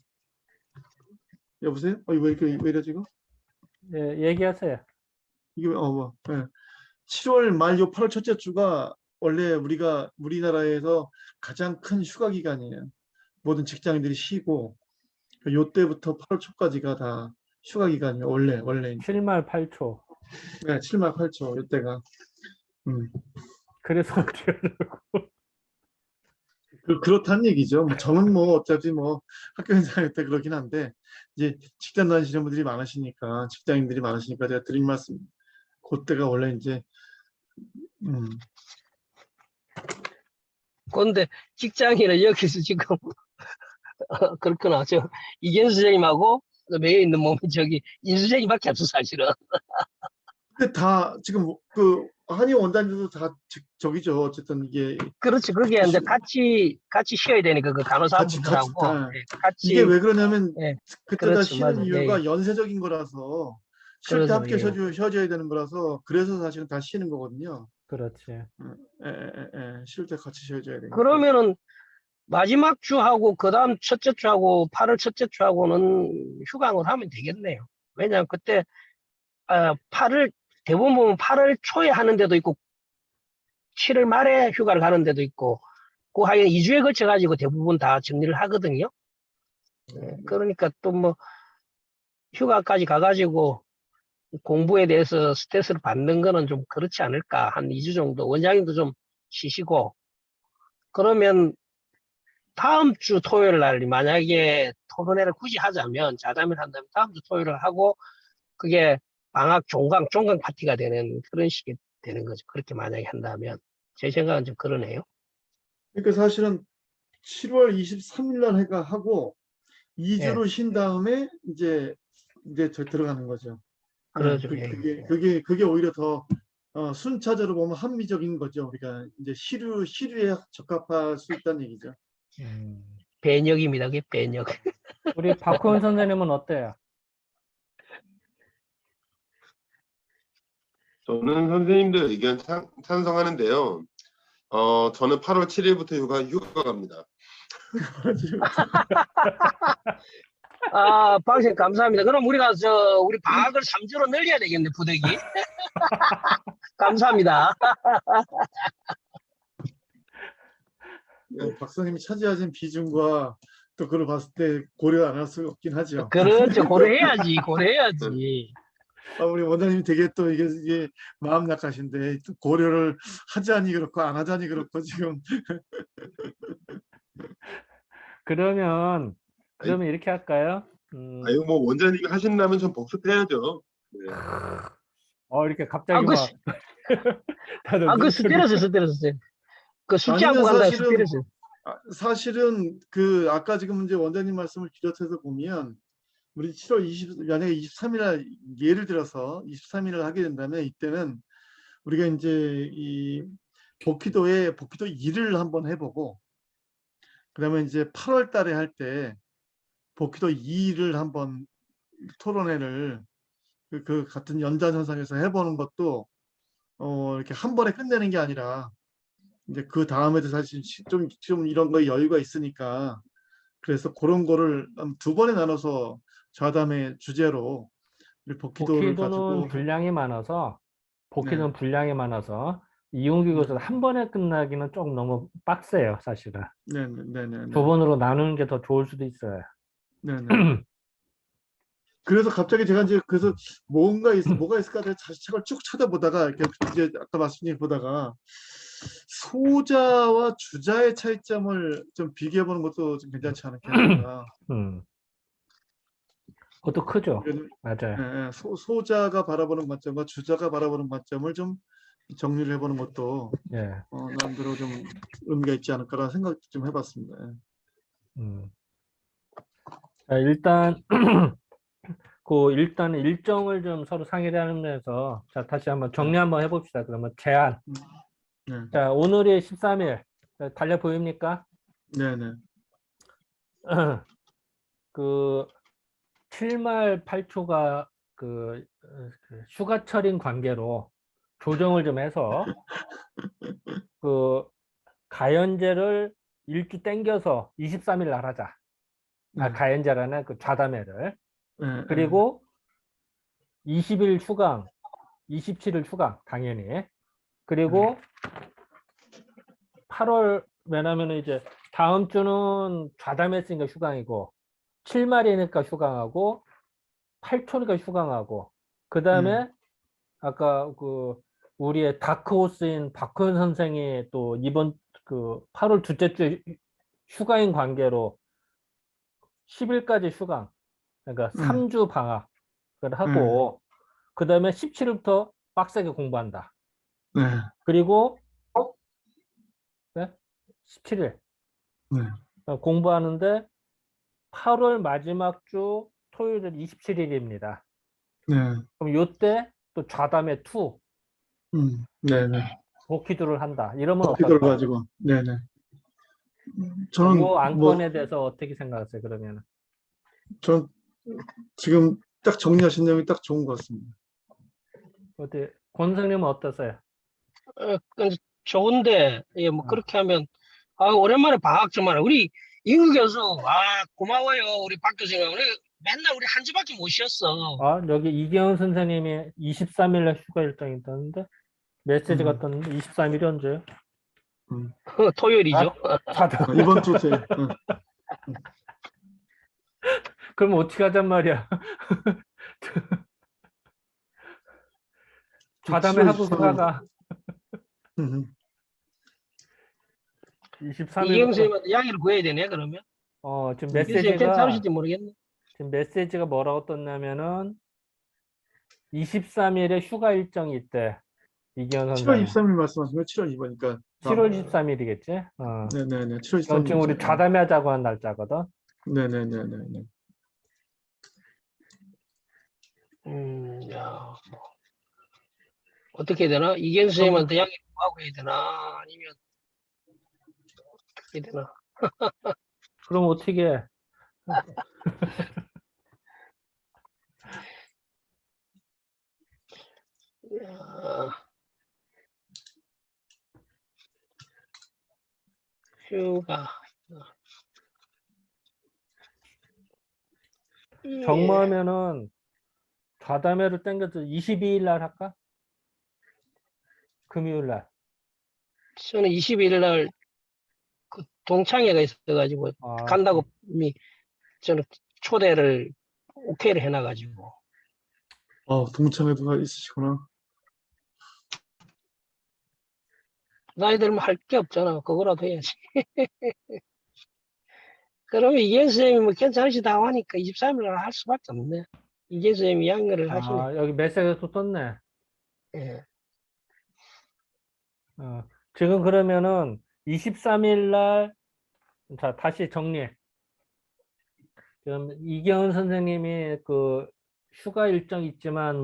여보세요? 왜 이러지 이거? 예, 얘기하세요. 이게 예. 7월 말 요 8월 첫째 주가 원래 우리나라에서 가장 큰 휴가 기간이에요. 모든 직장인들이 쉬고 요 때부터 8월 초까지가 다 휴가 기간이에요. 원래 7말 8초. 네, 7말 8초 요때가. 그래서 어떻게 하려고. 그렇다는 얘기죠. 뭐 저는 뭐 어차피 뭐 학교 현장일 때 그렇긴 한데 이제 직장 다니시는 분들이 많으시니까 직장인들이 많으시니까 제가 드린 말씀 그때가 원래 이제 그런데 직장인은 여기서 지금 그렇구나. 저 이gen수 선생님하고 매여 있는 몸이 저기 인수 선생님밖에 없어 사실은. 근데 다 지금 그 한의 원단들도 다 저기죠. 어쨌든 이게 그렇지. 그게 이제 같이 쉬어야 되니까 그 같이 간호사분들하고 다 이게 같이 왜 그러냐면 예, 그때 다 그렇지. 쉬는 맞아. 예, 이유가 예. 연쇄적인 거라서 쉴 때 그러죠. 함께 예. 쉬어줘야 되는 거라서 그래서 사실은 다 쉬는 거거든요. 그렇지. 쉴 때 같이 쉬어줘야 되니까. 그러면은 마지막 주하고 그다음 첫째 주하고 8월 첫째 주하고는 휴강을 하면 되겠네요. 왜냐하면 그때 8월 대부분 보면 8월 초에 하는 데도 있고 7월 말에 휴가를 가는 데도 있고 그 하여 2주에 걸쳐 가지고 대부분 다 정리를 하거든요. 그러니까 또 뭐 휴가까지 가가지고 공부에 대해서 스트레스를 받는 거는 좀 그렇지 않을까. 한 2주 정도 원장님도 좀 쉬시고 그러면 다음 주 토요일 날 만약에 토론회를 굳이 하자면 자담을 한다면 다음 주 토요일을 하고 그게 방학 종강 파티가 되는 그런 식이 되는 거죠. 그렇게 만약에 한다면 제 생각은 좀 그러네요. 그러니까 사실은 7월 23일 날 해가 하고 예, 2주를 쉰 다음에 이제 저 들어가는 거죠. 그러죠. 예, 예. 그게 오히려 더 순차적으로 보면 합리적인 거죠. 우리가 이제 시류에 적합할 수 있다는 얘기죠. 음. 배역입니다. 그게 배역. 우리 박호은 선생님은 어때요? 저는 선생님들 의견 찬성하는데요. 저는 8월 7일부터 휴가 갑니다. 아, 방생 감사합니다. 그럼 우리가 우리 방학을 3주로 늘려야 되겠네, 부득이. 감사합니다. 박사님이 차지하신 비중과 또 그걸 봤을 때 고려 안 할 수 없긴 하죠. 그렇죠. 고려해야지. 우리 원장님이 되게 또 이게 마음 약하신데 또 고려를 하자니 그렇고 안 하자니 그렇고 지금 그러면 아니, 이렇게 할까요? 아유 뭐 원장님이 하신다면 전 복습해야죠. 네. 이렇게 아, 갑자기 막 다들 그 눈초리. 스트레스. 그 숙제 아니면 안고 간다, 스트레스. 사실은 그 아까 지금 이제 원장님 말씀을 비롯해서 보면 우리 7월 20 만약에 23일 날 예를 들어서 23일을 하게 된다면 이때는 우리가 이제 이 복귀도 2를 한번 해보고 그다음에 이제 8월 달에 할 때 복귀도 2를 한번 토론회를 그 같은 연장선상에서 해보는 것도 이렇게 한 번에 끝내는 게 아니라 이제 그 다음에도 사실 좀 이런 거 여유가 있으니까 그래서 그런 거를 한 2번에 나눠서 좌담의 주제로 우리 복귀도를 복귀도는 가지고 분량이 많아서 네, 이용기 네, 교수 한 번에 끝나기는 조금 너무 빡세요, 사실은. 네, 네, 네, 네, 두 번으로 나누는 게 더 좋을 수도 있어요. 네, 네. 그래서 갑자기 제가 이제 그래서 뭐가 있을까 제가 자식책을 쭉 찾아보다가 이렇게 이제 아까 말씀드린 보다가 소자와 주자의 차이점을 좀 비교해보는 것도 좀 괜찮지 않을까. 음, 그것도 크죠. 그래서, 맞아요. 소자가 바라보는 관점과 주자가 바라보는 관점을 좀 정리를 해보는 것도 예. 나름대로 좀 의미가 있지 않을까라는 생각 좀 해봤습니다. 음. 자, 일단 일단 일정을 좀 서로 상의를 하면서 자, 다시 한번 정리 한번 해봅시다. 그러면 제안. 네, 자, 오늘이 13일. 달려 보입니까? 네, 네, 그 7말 8초가 그 휴가철인 관계로 조정을 좀 해서 그 가연제를 일주 땡겨서 23일 날 하자. 네, 가연제라는 그 좌담회를. 네, 그리고 20일 휴강, 27일 휴강 당연히. 그리고 8월 왜냐면 이제 다음 주는 좌담했으니까 휴강이고 7말이니까 휴강하고 8초니까 휴강하고 그 다음에 아까 그 우리의 다크호스인 박호연 선생이 또 이번 그 8월 둘째 주에 휴가인 관계로 10일까지 휴강, 그러니까 3주 방학을 하고 그 다음에 17일부터 빡세게 공부한다. 네. 그리고 네? 17일 네. 공부하는데 8월 마지막 주 토요일은 27일입니다. 네. 그럼 요때 또 좌담회 2 네네. 복귀도를 한다. 이러면 기도를 어떨까요? 가지고. 네네. 이 저는 안건에 대해서 어떻게 생각하세요? 그러면 전 지금 딱 정리하신 내용이 딱 좋은 것 같습니다. 어때? 권선생님은 어떠세요? 근데 좋은데 예, 뭐 어. 그렇게 하면 오랜만에 방학 좀 하라. 우리 이국 교수 고마워요. 우리 박 교수님 우리 맨날 우리 한 주밖에 못 쉬었어. 여기 이경은 선생님이 23일날 휴가 일정이 있다는데 메시지가 떴는데 23일이 언제요? 토요일이죠. 자다. 이번 주 제, 그럼 어떻게 하잔 말이야? 좌담회 7월 하고 23일. 휴가가 음, 이경 23일부터 선생님한테 양해를 구해야 되네 그러면. 지금 선생님 메시지가 괜찮으실지 모르겠네. 지금 메시지가 뭐라고 떴냐면은 23일에 휴가 일정이 있대. 이기현 7월 선생님. 23일 말씀하시면 7월 2번이니까. 7월 23일이겠지? 네네네. 7월 이건 지금 우리 23일. 좌담회 하자고 한 날짜거든. 네네네네. 야, 뭐. 어떻게 해야 되나? 이경 선생님한테 양해를 구하고 해야 되나? 아니면 어떻게 해야 되나? 그럼 어떻게 해? 야, 휴가. 정모하면은 좌담회를 땡겨서 22일 날 할까? 금요일 날. 저는 21일 날 그 동창회가 있어가지고 간다고 이미 저는 초대를 오케이를 해놔가지고 동창회도 있으시구나. 나이들 뭐 할 게 없잖아. 그거라도 해야지. 그러면 이현 선생님이 뭐 괜찮으시다고 하니까 23일 날 할 수밖에 없네. 이현 선생님이 양해를 하시네. 여기 메시지가 또 떴네. 예. 지금 그러면은 23일 날, 자, 다시 정리해. 지금 이경은 선생님이 그 휴가 일정 있지만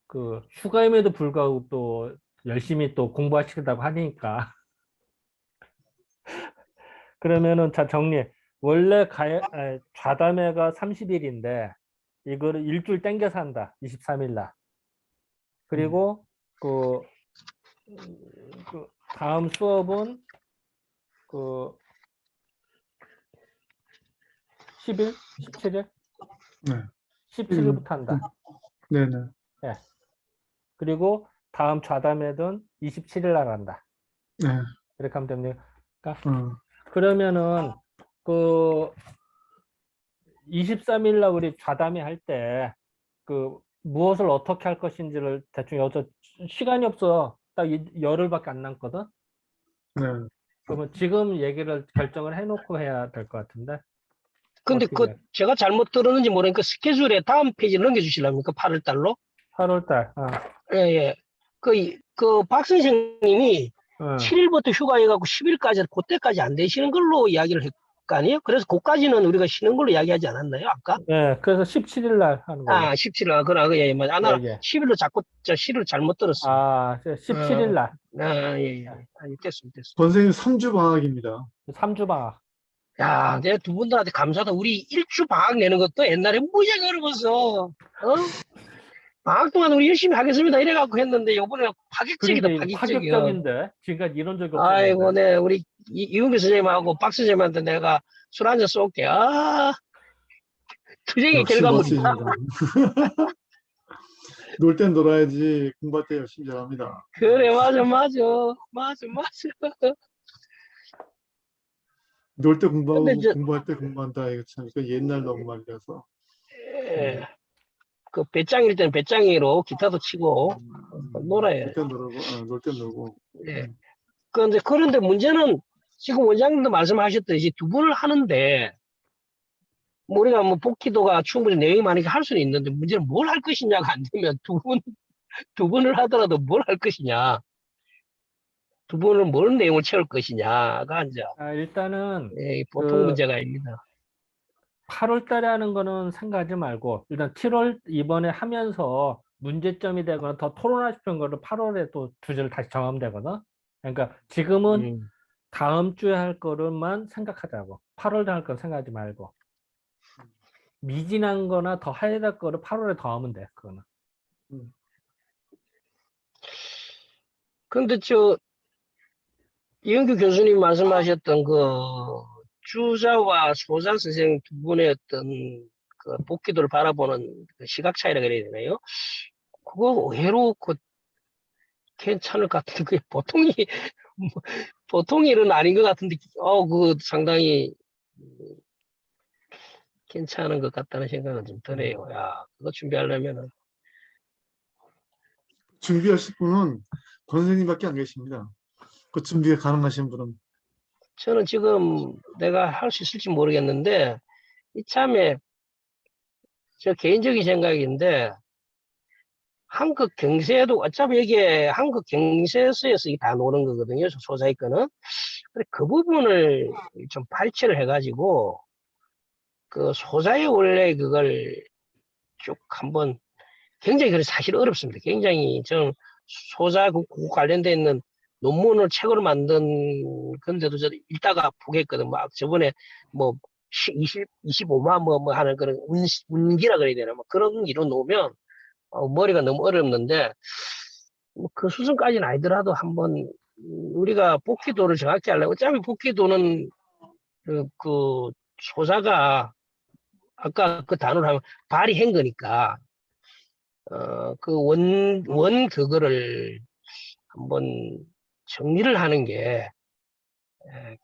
그 휴가임에도 불구하고 또 열심히 또 공부하시겠다고 하니까. 그러면은 자, 정리해. 원래 좌담회가 30일인데 이거를 일주일 땡겨서 한다. 23일 날. 그리고 그 다음 수업은 그 10일? 17일? 네. 17일부터 한다. 네네. 예. 그리고 다음 좌담회는 27일 날 한다. 네. 이렇게 하면 됩니다. 어, 그러면은 그 23일 날 우리 좌담회 할 때 그 무엇을 어떻게 할 것인지를 대충 여쭤 시간이 없어. 딱 열흘밖에 안 남거든. 네. 그러면 지금 얘기를 결정을 해놓고 해야 될 것 같은데. 근데 어떻게 해? 제가 잘못 들었는지 모르니까 스케줄에 다음 페이지 넘겨주시랍니까? 8월 달로? 8월 달. 예, 예. 박 선생님이 7일부터 휴가해갖고 10일까지, 그때까지 안 되시는 걸로 이야기를 했 거 아니에요? 그래서 그까지는 우리가 쉬는 걸로 이야기하지 않았나요? 아까? 네, 그래서 17일 날 하는 거예요. 17일, 예, 맞아. 나 예. 10일로 자꾸, 시를 잘못 들었어. 17일 날. 예. 됐습니다. 선생님 3주 방학입니다. 3주 방학. 야, 내가 두 분들한테 감사하다. 우리 1주 방학 내는 것도 옛날에 무지하게 어려웠어. 방학 동안 우리 열심히 하겠습니다. 이래갖고 했는데, 이번에 파격적이다, 그러니까 이거 파격적이야. 파격적인데 지금까지 이런 적이 없었는데. 아이고, 네, 우리 이훈규 선생님하고 박 선생님한테 내가 술 한잔 쏠게. 투쟁의 역시 결과물이다. 멋지십니다. 놀 땐 놀아야지 공부할 때 열심히 잘합니다. 그래, 맞아. 놀 때 공부하고 근데 공부할 때 공부한다. 이거 참 이거 옛날 넉말이라서. 예, 그 배짱일 때는 배짱이로 기타도 치고 놀아야. 놀 때 놀고, 놀 때 놀고. 예. 그런데 문제는 지금 원장님도 말씀하셨듯이 두 번을 하는데 뭐 우리가 뭐 복귀도가 충분히 내용이 많으니까 할 수는 있는데 문제는 뭘 할 것이냐가 안 되면 두 번을 하더라도 뭘 할 것이냐, 두 번을 뭘 내용을 채울 것이냐가 이제 일단은 보통 그 문제가 아닙니다. 8월 달에 하는 거는 생각하지 말고 일단 7월 이번에 하면서 문제점이 되거나 더 토론하고 싶은 거를 8월에 또 주제를 다시 정하면 되거든. 그러니까 지금은 음. 다음 주에 할 거를만 생각하자고. 8월에 할 건 생각하지 말고. 미진한 거나 더 해야 될 거를 8월에 더 하면 돼. 그거는. 근데 이영규 교수님 말씀하셨던 주자와 소자 선생 두 분의 어떤 복귀도를 바라보는 그 시각 차이라 그래야 되나요? 그거 의외로 괜찮을 것 같은데 그게 보통 일은 아닌 것 같은데 그거 상당히 괜찮은 것 같다는 생각은 좀 드네요. 야, 그거 준비하려면은 준비하실 분은 권선생님밖에 안 계십니다. 그 준비가 가능하신 분은. 저는 지금 내가 할 수 있을지 모르겠는데 이참에 저 개인적인 생각인데 한국 경세도 어차피 이게 한국 경세서에서 이게 다 노는 거거든요. 소자의 거는. 근데 그 부분을 좀 발췌를 해가지고 그 소자의 원래 그걸 쭉 한번 굉장히 그래 사실 어렵습니다. 굉장히 저는 소자 그 관련돼 있는 논문을 책으로 만든 건데도 저 읽다가 보겠거든. 막 저번에 뭐 25만 뭐 하는 그런 운기라 그래야 되나 뭐 그런 이론 놓으면 머리가 너무 어렵는데 뭐그 수준까지는 아니더라도 한번 우리가 복귀도를 정확히 하려면 어차피 복귀도는 그 소자가 아까 그 단어를 하면 발휘한 거니까 그거를 한번 정리를 하는 게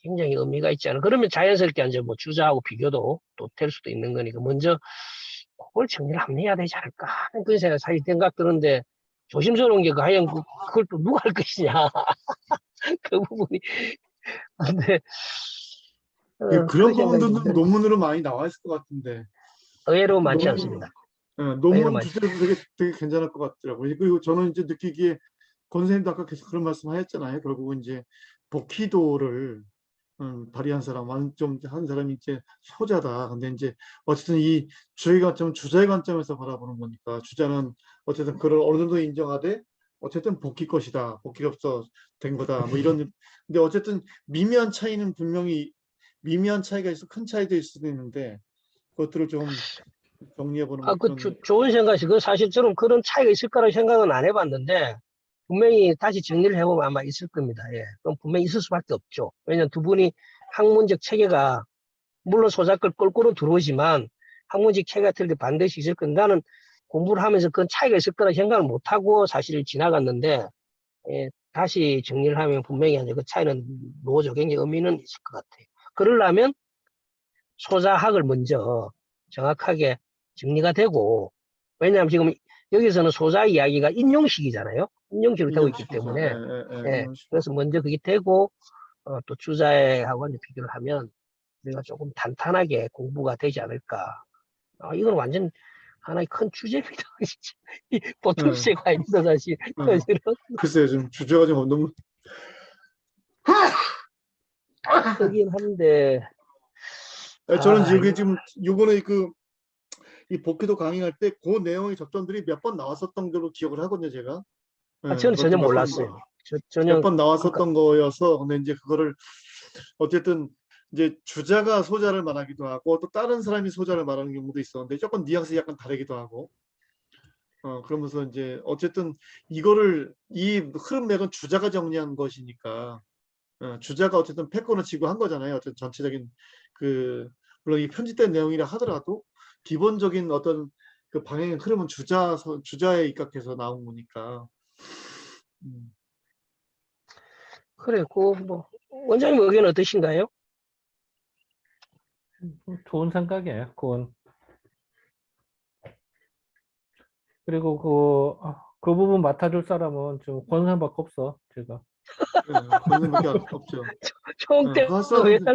굉장히 의미가 있지 않아. 그러면 자연스럽게 이제 뭐 주자하고 비교도 또 될 수도 있는 거니까 먼저 그걸 정리를 한번 해야 되지 않을까 하는 그런 생각 드는데 조심스러운 게 과연 그걸 또 누가 할 것이냐 그 부분이 근데 그런 그런 생각이 좀 부분들은 드네요. 논문으로 많이 나와 있을 것 같은데. 의외로 많지 논문, 않습니다. 의외로 논문 많지. 주제도 되게 괜찮을 것 같더라고요. 그리고 저는 이제 느끼기에 권 선생님도 아까 계속 그런 말씀 하셨잖아요. 결국은 이제 복희도를 발휘한 사람, 좀 한 사람이 이제 소자다. 근데 이제 어쨌든 이 주의 관점은 주자의 관점에서 바라보는 거니까 주자는 어쨌든 그걸 어느 정도 인정하되 어쨌든 복희 것이다. 복희가 없어 된 거다. 뭐 이런. 근데 어쨌든 미미한 차이는 분명히 미미한 차이가 있어 큰 차이도 있을 수도 있는데 그것들을 좀 정리해보는 뭐 그런. 좋은 생각이죠. 그 사실처럼 그런 차이가 있을 거라고 생각은 안 해봤는데 분명히 다시 정리를 해보면 아마 있을 겁니다. 예. 그럼 분명히 있을 수밖에 없죠. 왜냐하면 두 분이 학문적 체계가 물론 소작걸 꼴꼴은 들어오지만 학문적 체계가 틀리게 반드시 있을 건데 나는 공부를 하면서 그런 차이가 있을 거라 생각을 못하고 사실 지나갔는데 다시 정리를 하면 분명히 이제 그 차이는 노조 굉장히 의미는 있을 것 같아요. 그러려면 소자학을 먼저 정확하게 정리가 되고 왜냐하면 지금 여기서는 소자 이야기가 인용식이잖아요. 인용식으로 되고 있기 인용식이죠. 때문에 인용식. 그래서 먼저 그게 되고 또 주자하고 비교를 하면 우리가 조금 탄탄하게 공부가 되지 않을까. 이건 완전 하나의 큰 주제입니다. 보통 주제가 아닙니다, 사실. 사실은. 글쎄요, 좀 주제가 좀 너무 크긴 한데. 저는 이게 지금 요번에 이 복귀도 강의할 때 그 내용의 접점들이 몇 번 나왔었던 걸로 기억을 하거든요, 제가. 저는 전혀 몰랐어요. 전혀. 몇 번 나왔었던 거여서 근데 이제 그거를 어쨌든 이제 주자가 소자를 말하기도 하고 또 다른 사람이 소자를 말하는 경우도 있었는데 조금 뉘앙스 약간 다르기도 하고 그러면서 이제 어쨌든 이거를 이 흐름 맥은 주자가 정리한 것이니까 주자가 어쨌든 패권을 쥐고 한 거잖아요. 어쨌든 전체적인 물론 이 편집된 내용이라 하더라도 기본적인 어떤 그 방향의 흐름은 주자에 입각해서 나온 거니까. 그래, 뭐 원장님 의견 어떠신가요? 좋은 생각이에요. 그건. 그리고 그 부분 맡아줄 사람은 지금 권선생밖에 없어. 제가. 권선생밖에 없죠. 총대 화학사는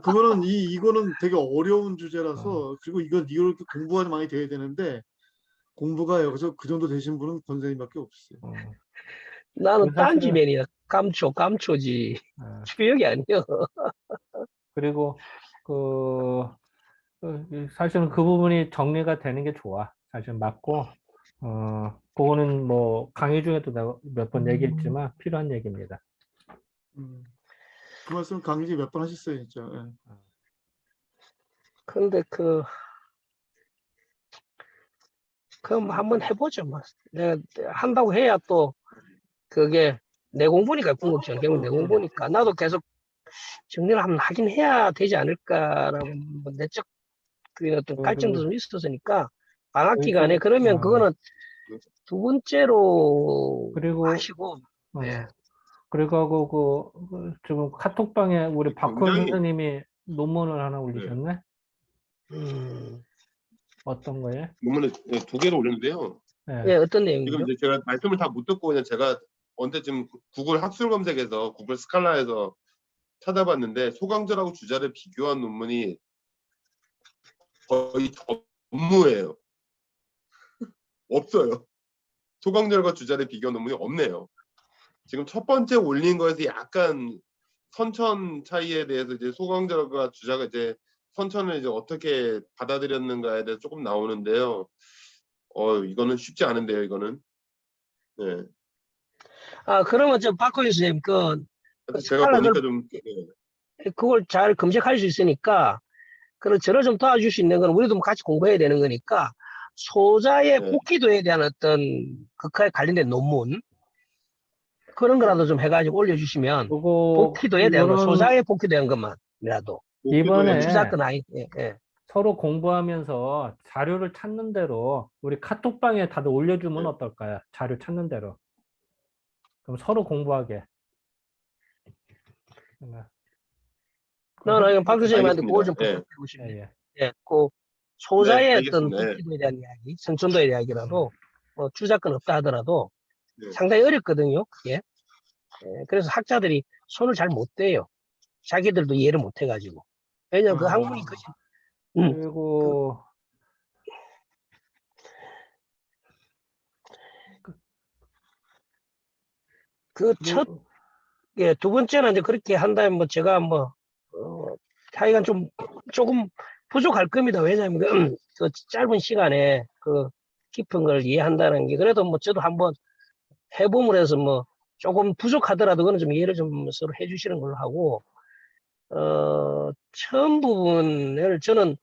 그거는 이거는 되게 어려운 주제라서 그리고 이걸 이렇게 공부가 많이 돼야 되는데 공부가 여기서 그 정도 되신 분은 권사님밖에 없어요. 나는 사실은 딴지맨이야. 감초지. 어, 추역이 아니야. 그리고 사실은 그 부분이 정리가 되는 게 좋아. 사실 맞고 그거는 뭐 강의 중에도 내가 몇 번 얘기했지만 필요한 얘기입니다. 그 말씀 강의 몇 번 하셨어요, 진짜. 예. 근데 그럼 한번 해보죠. 뭐. 내가 한다고 해야 또 그게 내 공부니까 궁극적인 결국 내 공부니까 나도 계속 정리를 한번 하긴 해야 되지 않을까라고 뭐 내적 그 어떤 갈증도 좀 있었으니까 방학 기간에 그러면 그거는 두 번째로 그리고 하시고 네. 그리고 지금 카톡방에 우리 박훈 굉장히 선생님이 논문을 하나 올리셨네. 어떤 거예요? 논문을 2개를 올렸는데요. 네. 예, 어떤 지금 내용이죠? 이제 제가 말씀을 다 못 듣고 그냥 제가 언제 지금 구글 학술 검색에서 구글 스칼라에서 찾아봤는데 소강절하고 주자를 비교한 논문이 거의 전무예요. 없어요. 소강절과 주자를 비교한 논문이 없네요. 지금 첫 번째 올린 거에서 약간 선천 차이에 대해서 이제 소강절과 주자가 이제 선천을 이제 어떻게 받아들였는가에 대해서 조금 나오는데요. 이거는 쉽지 않은데요, 이거는. 네. 그러면 저 박호윤 선생님 제가 스칼라를 보니까 좀 그걸 잘 검색할 수 있으니까 그런 저를 좀 도와줄 수 있는 건 우리도 뭐 같이 공부해야 되는 거니까 소자의 네. 복귀도에 대한 어떤 그거에 관련된 논문 그런 거라도 좀 해가지고 올려주시면 복귀도에 대한 거 소자의 복귀도에 대한 것만이라도 이번에 주사건 아니 예. 서로 공부하면서 자료를 찾는 대로 우리 카톡방에 다들 올려주면 네. 어떨까요? 자료 찾는 대로. 그럼 서로 공부하게. 나는 박 선생님한테 알겠습니다. 그걸 좀 예. 부탁드리고 싶네. 예. 예, 그 소자의 네, 어떤 알겠습니다. 예. 복귀도에 대한 이야기, 선천도에 대한 이야기라도 뭐 주사건 없다 하더라도 네. 상당히 어렵거든요. 그게. 예, 그래서 학자들이 손을 잘 못 대요. 자기들도 이해를 못 해가지고. 왜냐면 그 학문이 그리고 예, 두 번째는 이제 그렇게 한다면 뭐 제가 차이가 조금 부족할 겁니다. 왜냐면 그 짧은 시간에 그 깊은 걸 이해한다는 게 그래도 뭐 저도 한번 해봄을 해서 뭐 조금 부족하더라도 그건 좀 이해를 좀 서로 해주시는 걸로 하고, 처음 부분을 저는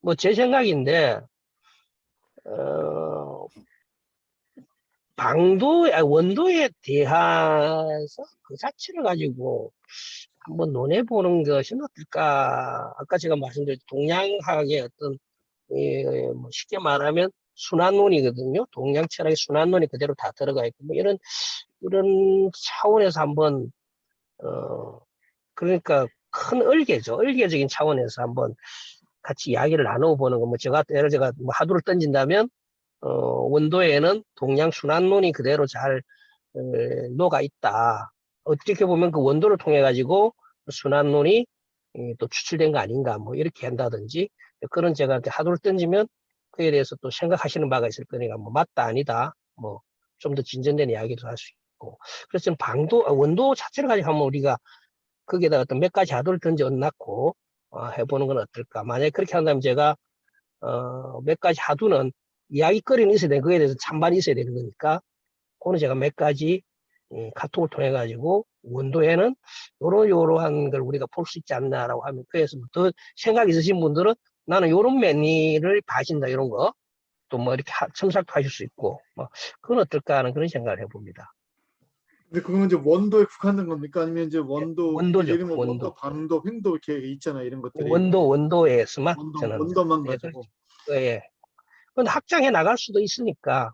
뭐 제 생각인데, 원도에 대해서 그 자체를 가지고 한번 논해보는 것이 어떨까. 아까 제가 말씀드린 동양학의 어떤, 뭐 쉽게 말하면 순환론이거든요. 동양 철학의 순환론이 그대로 다 들어가 있고, 뭐 이런 차원에서 한번, 그러니까 큰 얼개적인 차원에서 한번 같이 이야기를 나눠보는 거, 제가 뭐 하두를 던진다면, 원도에는 동양 순환론이 그대로 잘 녹아 있다. 어떻게 보면 그 원도를 통해 가지고 순환론이 또 추출된 거 아닌가 뭐 이렇게 한다든지 그런 제가 하두를 던지면 그에 대해서 또 생각하시는 바가 있을 거니까 뭐 맞다 아니다 뭐 좀 더 진전된 이야기도 할 수 있고 그래서 좀 원도 자체를 가지고 한번 우리가 거기에다가 어떤 몇 가지 하두를 던져 얹고 해보는 건 어떨까. 만약에 그렇게 한다면 제가 몇 가지 하두는 이야기거리는 있어야 되는 거기에 대해서 찬반이 있어야 되는 거니까 그거는 제가 몇 가지 카톡을 통해 가지고 원도에는 요러한 걸 우리가 볼 수 있지 않나라고 하면 그래서 더 생각 있으신 분들은 나는 요런 매니를 봐진다 이런 거 또 뭐 이렇게 첨삭도 하실 수 있고 뭐 그건 어떨까 하는 그런 생각을 해봅니다. 근데 그건 이제 원도에 국한된 겁니까? 아니면 이제 원도죠. 예를 들면 원도, 방도, 횡도 이렇게 있잖아요. 이런 것들이. 원도에서만 저는 원도만 예, 가지고. 예. 근데 확장해 나갈 수도 있으니까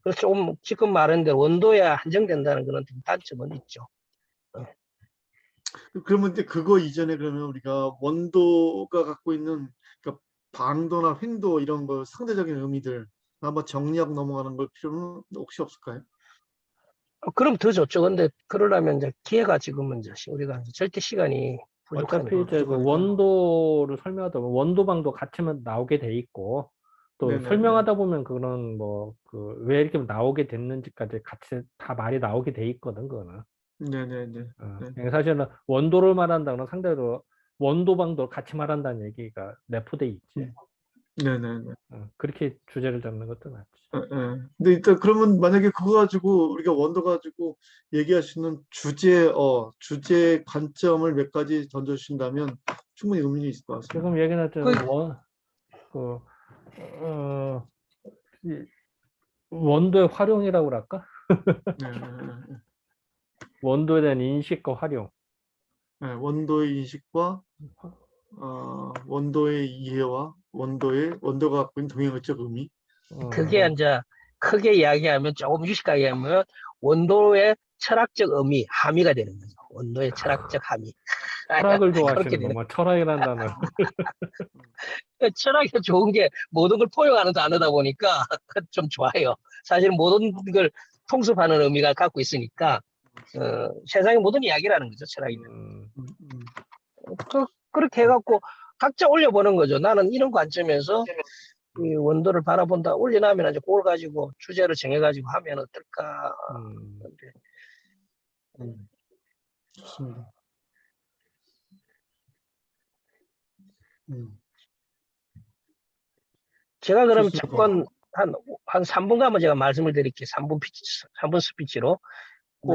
그래서 좀 지금 말한 대로 원도에 한정된다는 그런 단점은 있죠. 그러면 이제 그거 이전에 그러면 우리가 원도가 갖고 있는 그러니까 방도나 횡도 이런 거 상대적인 의미들 한번 정리하고 넘어가는 걸 필요는 혹시 없을까요? 그럼 더 좋죠. 근데 그러려면 이제 기회가 지금은 이제 우리가 이제 절대 시간이 어차피 부족하니까. 이제 그 부족하니까. 원도를 설명하다 보면 원도방도 같이 나오게 돼 있고 또 네네네. 설명하다 보면 그런 뭐 그 왜 이렇게 나오게 됐는지까지 같이 다 말이 나오게 돼 있거든 그거는. 네네네. 네. 그러니까 사실은 원도를 말한다거나 상대로 원도방도 같이 말한다는 얘기가 내포돼 있지. 네네네. 그렇게 주제를 잡는 것도 낫지. 근데 일단 그러면 만약에 그거 가지고 우리가 원도 가지고 얘기할 수 있는 주제 관점을 몇 가지 던져주신다면 충분히 의미가 있을 것 같습니다. 지금 얘기했던 그- 그, 어, 이 원도의 활용이라고 그럴까? 네, 네, 네. 원도에 대한 인식과 활용. 원도의 인식과 원도의 이해와 원도가 갖고 있는 동양어적 의미. 그게 이제 크게 이야기하면 조금 유식하게 하면 원도의 철학적 의미, 함의가 되는 거죠. 원도의 철학적 함의. 철학을 그렇게 좋아하시는 거, 되는. 뭐 철학이라는 단어. 철학이 좋은 게 모든 걸 포용하는 단어다 보니까 좀 좋아요. 사실 모든 걸 통습하는 의미가 갖고 있으니까 세상의 모든 이야기라는 거죠. 철학이면. 음, 그렇게 해갖고 각자 올려보는 거죠. 나는 이런 관점에서 이 원도를 바라본다. 올려놓으면 이제 그걸 가지고 주제를 정해가지고 하면 어떨까. 근데, 좋습니다. 제가 그럼 좋습니다. 첫번 한 3분 가면 제가 말씀을 드릴게요. 3분 스피치로. 네.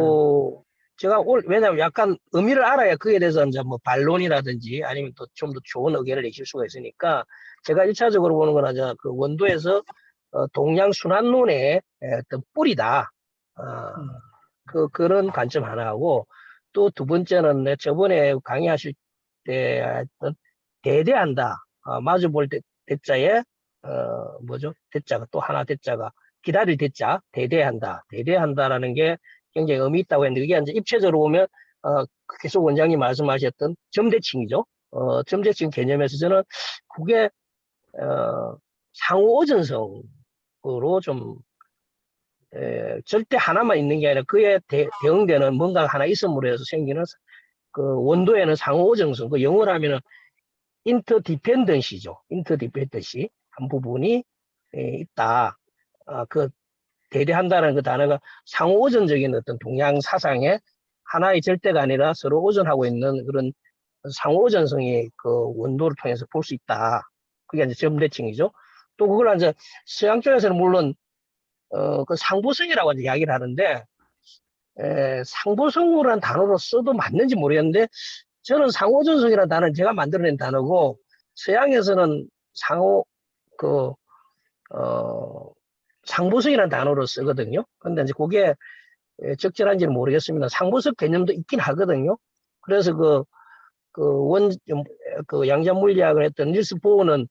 제가 왜냐면 약간 의미를 알아야 그에 대해서 이제 뭐 반론이라든지 아니면 또 좀 더 좋은 의견을 내실 수가 있으니까 제가 1차적으로 보는 건 이제 그 원도에서 동양 순환론의 어떤 뿌리다. 그런 관점 하나하고 또 두 번째는 저번에 강의하실 때 했던 대대한다. 마주 볼 때 대자에 뭐죠? 대자가 또 하나 대자가 기다릴 대자 대대한다. 대대한다라는 게 굉장히 의미 있다고 했는데 이게 이제 입체적으로 보면 계속 원장님 말씀하셨던 점대칭이죠. 점대칭 개념에서 저는 그게 상호 오전성으로 좀 절대 하나만 있는 게 아니라 그에 대응되는 뭔가 하나 있음으로 해서 생기는 그 원도에는 상호 오전성, 그 영어로 하면은 인터디펜던시죠. 인터디펜던시 한 부분이 있다. 그 대대한다는 그 단어가 상호 오전적인 어떤 동양 사상의 하나의 절대가 아니라 서로 오전하고 있는 그런 상호 오전성의 그 원도를 통해서 볼 수 있다. 그게 이제 점대칭이죠. 또 그걸 이제 서양 쪽에서는 물론 그 상보성이라고 이야기를 하는데 상보성이라는 단어로 써도 맞는지 모르겠는데 저는 상호전성이라는 단어는 제가 만들어낸 단어고 서양에서는 그 상보성이라는 단어로 쓰거든요. 근데 이제 그게 적절한지는 모르겠습니다. 상보성 개념도 있긴 하거든요. 그래서 그 양자 물리학을 했던 닐스 보어는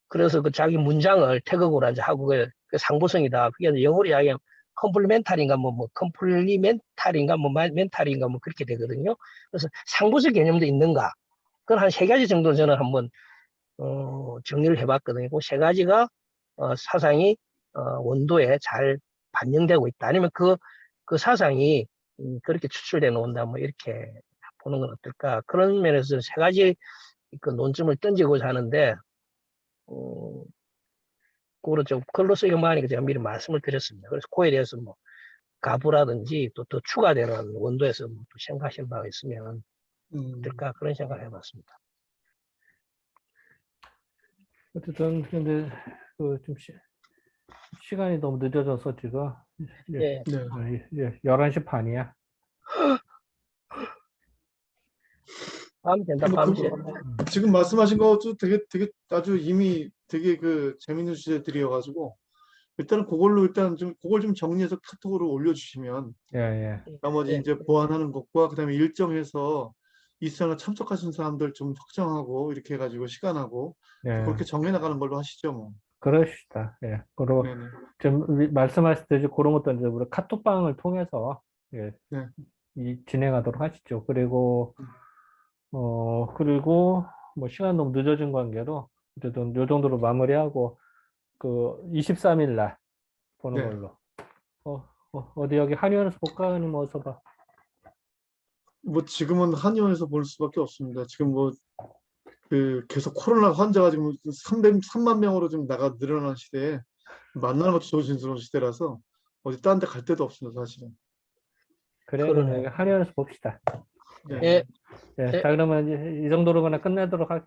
그래서 그 자기 문장을 태극으로 이제 하고 그 상보성이다. 그게 이제 영어로 이야기하면 컴플리멘탈인가 뭐 컴플리멘탈인가 뭐 멘탈인가 뭐 그렇게 되거든요. 그래서 상보성 개념도 있는가? 그건 한 3가지 정도 저는 한번 정리를 해봤거든요. 그 3가지가 사상이 원도에 잘 반영되고 있다. 아니면 그 사상이 그렇게 추출돼 놓는다. 뭐 이렇게 보는 건 어떨까? 그런 면에서 3가지 그 논점을 던지고자 하는데 그거를 좀 글로 쓰기 많으니까 제가 미리 말씀을 드렸습니다. 그래서 그에 대해서 뭐 가부라든지 또 더 추가되는 원도에서 뭐또 생각하신 바가 있으면 어떨까 그런 생각을 해봤습니다. 어쨌든 근데 그 좀 시간이 너무 늦어져서 지금 예. 네. 11시 반이야. 밤 된다, 밤새. 지금 말씀하신 것도 되게 아주 이미 되게 그 재밌는 주제들이어가지고 일단은 그걸 좀 정리해서 카톡으로 올려주시면 예. 나머지 예. 이제 보완하는 것과 그다음에 일정해서 이 시간에 참석하신 사람들 좀 확정하고 이렇게 해가지고 시간하고 예. 그렇게 정해 나가는 걸로 하시죠 뭐. 그러시다. 예. 그리고 네네. 좀 말씀하셨듯이 그런 것도 이제 우리 카톡방을 통해서 예, 네. 진행하도록 하시죠. 그리고 뭐 시간 너무 늦어진 관계로 어쨌든 요 정도로 마무리하고 그 23일 날 보는 네. 걸로. 어디 여기 한의원에서 볼까? 아니면 어디서 봐? 뭐 지금은 한의원에서 볼 수밖에 없습니다. 지금 뭐 그 계속 코로나 환자가 지금 3만 명으로 지금 늘어난 시대에 만나는 것도 조심스러운 시대라서 어디 딴 데 갈 데도 없습니다, 사실은. 그래, 그러네. 그럼 여기 한의원에서 봅시다. 네. 예. 자, 그러면 이제 이 정도로만 끝내도록 하겠습니다.